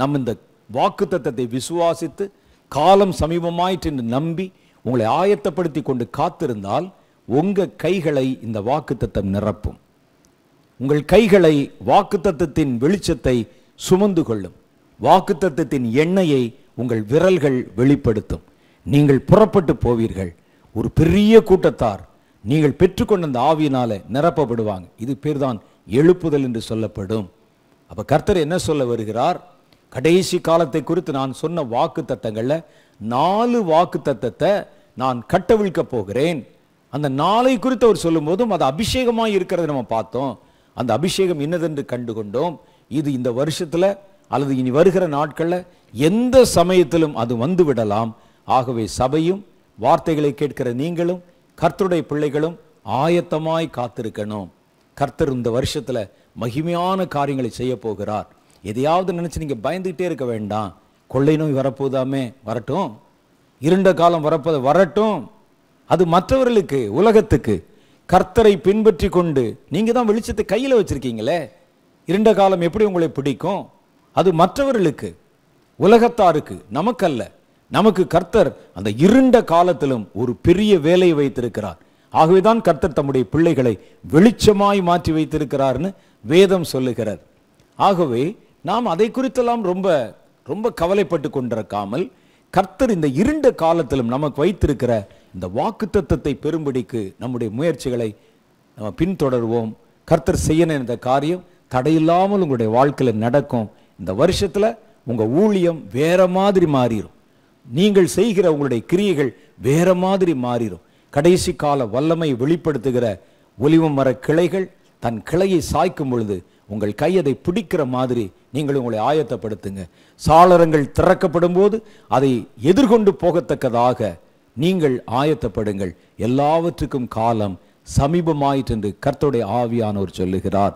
நம் இந்த வாக்குத்தத்தத்தை விசுவாசித்து காலம் சமீபமாயிற்று என்று நம்பி உங்களை ஆயத்தப்படுத்தி கொண்டு காத்திருந்தால் உங்க கைகளை இந்த வாக்குத்தத்தம் நிரப்பும். உங்கள் கைகளை வாக்குத்தத்தத்தின் வெளிச்சத்தை சுமந்து கொள்ளும். வாக்குத்தத்தத்தின் எண்ணெயை உங்கள் விரல்கள் வெளிப்படுத்தும். நீங்கள் புறப்பட்டு போவீர்கள். ஒரு பெரிய கூட்டத்தார் நீங்கள் பெற்றுக்கொண்ட அந்த ஆவியினால நிரப்பப்படுவாங்க. இது பேர் தான் எழுப்புதல் என்று சொல்லப்படும். அப்ப கர்த்தர் என்ன சொல்ல வருகிறார்? கடைசி காலத்தை குறித்து நான் சொன்ன வாக்கு தத்தங்கள்ல 4 வாக்கு தத்தத்தை நான் கட்டவிழ்க்க போகிறேன். அந்த 4 குறித்து அவர் சொல்லும் போதும் அது அபிஷேகமாய் இருக்கிறத நம்ம பார்த்தோம். அந்த அபிஷேகம் என்னதென்று கண்டுகொண்டோம். இது இந்த வருஷத்துல அல்லது இனி வருகிற நாட்கள்ல எந்த சமயத்திலும் அது வந்து விடலாம். ஆகவே சபையும் வார்த்தைகளை கேட்கிற நீங்களும் கர்த்தருடைய பிள்ளைகளும் ஆயத்தமாய் காத்திருக்கணும். கர்த்தர் இந்த வருஷத்துல மகிமையான காரியங்களை செய்ய போகிறார். எதையாவது நினைச்சு நீங்க பயந்துகிட்டே இருக்க வேண்டாம். கொள்ளை நோய் வரப்போதாமே, வரட்டும். இருண்ட காலம் வரட்டும். அது மற்றவர்களுக்கு, உலகத்துக்கு. கர்த்தரை பின்பற்றி கொண்டு நீங்க தான் வெளிச்சத்தை கையில வச்சிருக்கீங்களே. இருண்ட காலம் எப்படி உங்களை பிடிக்கும்? அது மற்றவர்களுக்கு, உலகத்தாருக்கு, நமக்கல்ல. நமக்கு கர்த்தர் அந்த இருண்ட காலத்திலும் ஒரு பெரிய வேலையை வைத்திருக்கிறார். ஆகவேதான் கர்த்தர் தம்முடைய பிள்ளைகளை வெளிச்சமாய் மாற்றி வைத்திருக்கிறார்னு வேதம் சொல்லுகிறார். ஆகவே நாம் அதை குறித்தெல்லாம் ரொம்ப ரொம்ப கவலைப்பட்டு கொண்டிருக்காமல் கர்த்தர் இந்த இருண்ட காலத்திலும் நமக்கு வைத்திருக்கிற இந்த வாக்குத்தத்தத்தை பெறும்படிக்கு நம்முடைய முயற்சிகளை நம்ம பின்தொடர்வோம். கர்த்தர் செய்யணும் இந்த காரியம் தடையில்லாமல் உங்களுடைய வாழ்க்கையில் நடக்கும். இந்த வருஷத்துல உங்க ஊழியம் வேற மாதிரி மாறிடும். நீங்கள் செய்கிற உங்களுடைய கிரியைகள் வேற மாதிரி மாறிடும். கடைசி கால வல்லமை வெளிப்படுத்துகிற ஒலிவ மர கிளைகள் தன் கிளையை சாய்க்கும் பொழுது உங்கள் கை அதை பிடிக்கிற மாதிரி நீங்கள் உங்களை ஆயத்தப்படுத்துங்க. சாளரங்கள் திறக்கப்படும் போது அதை எதிர்கொண்டு போகத்தக்கதாக நீங்கள் ஆயத்தப்படுங்கள். எல்லாவற்றுக்கும் காலம் சமீபமாயிற்று என்று கர்த்தருடைய ஆவியானவர் சொல்லுகிறார்.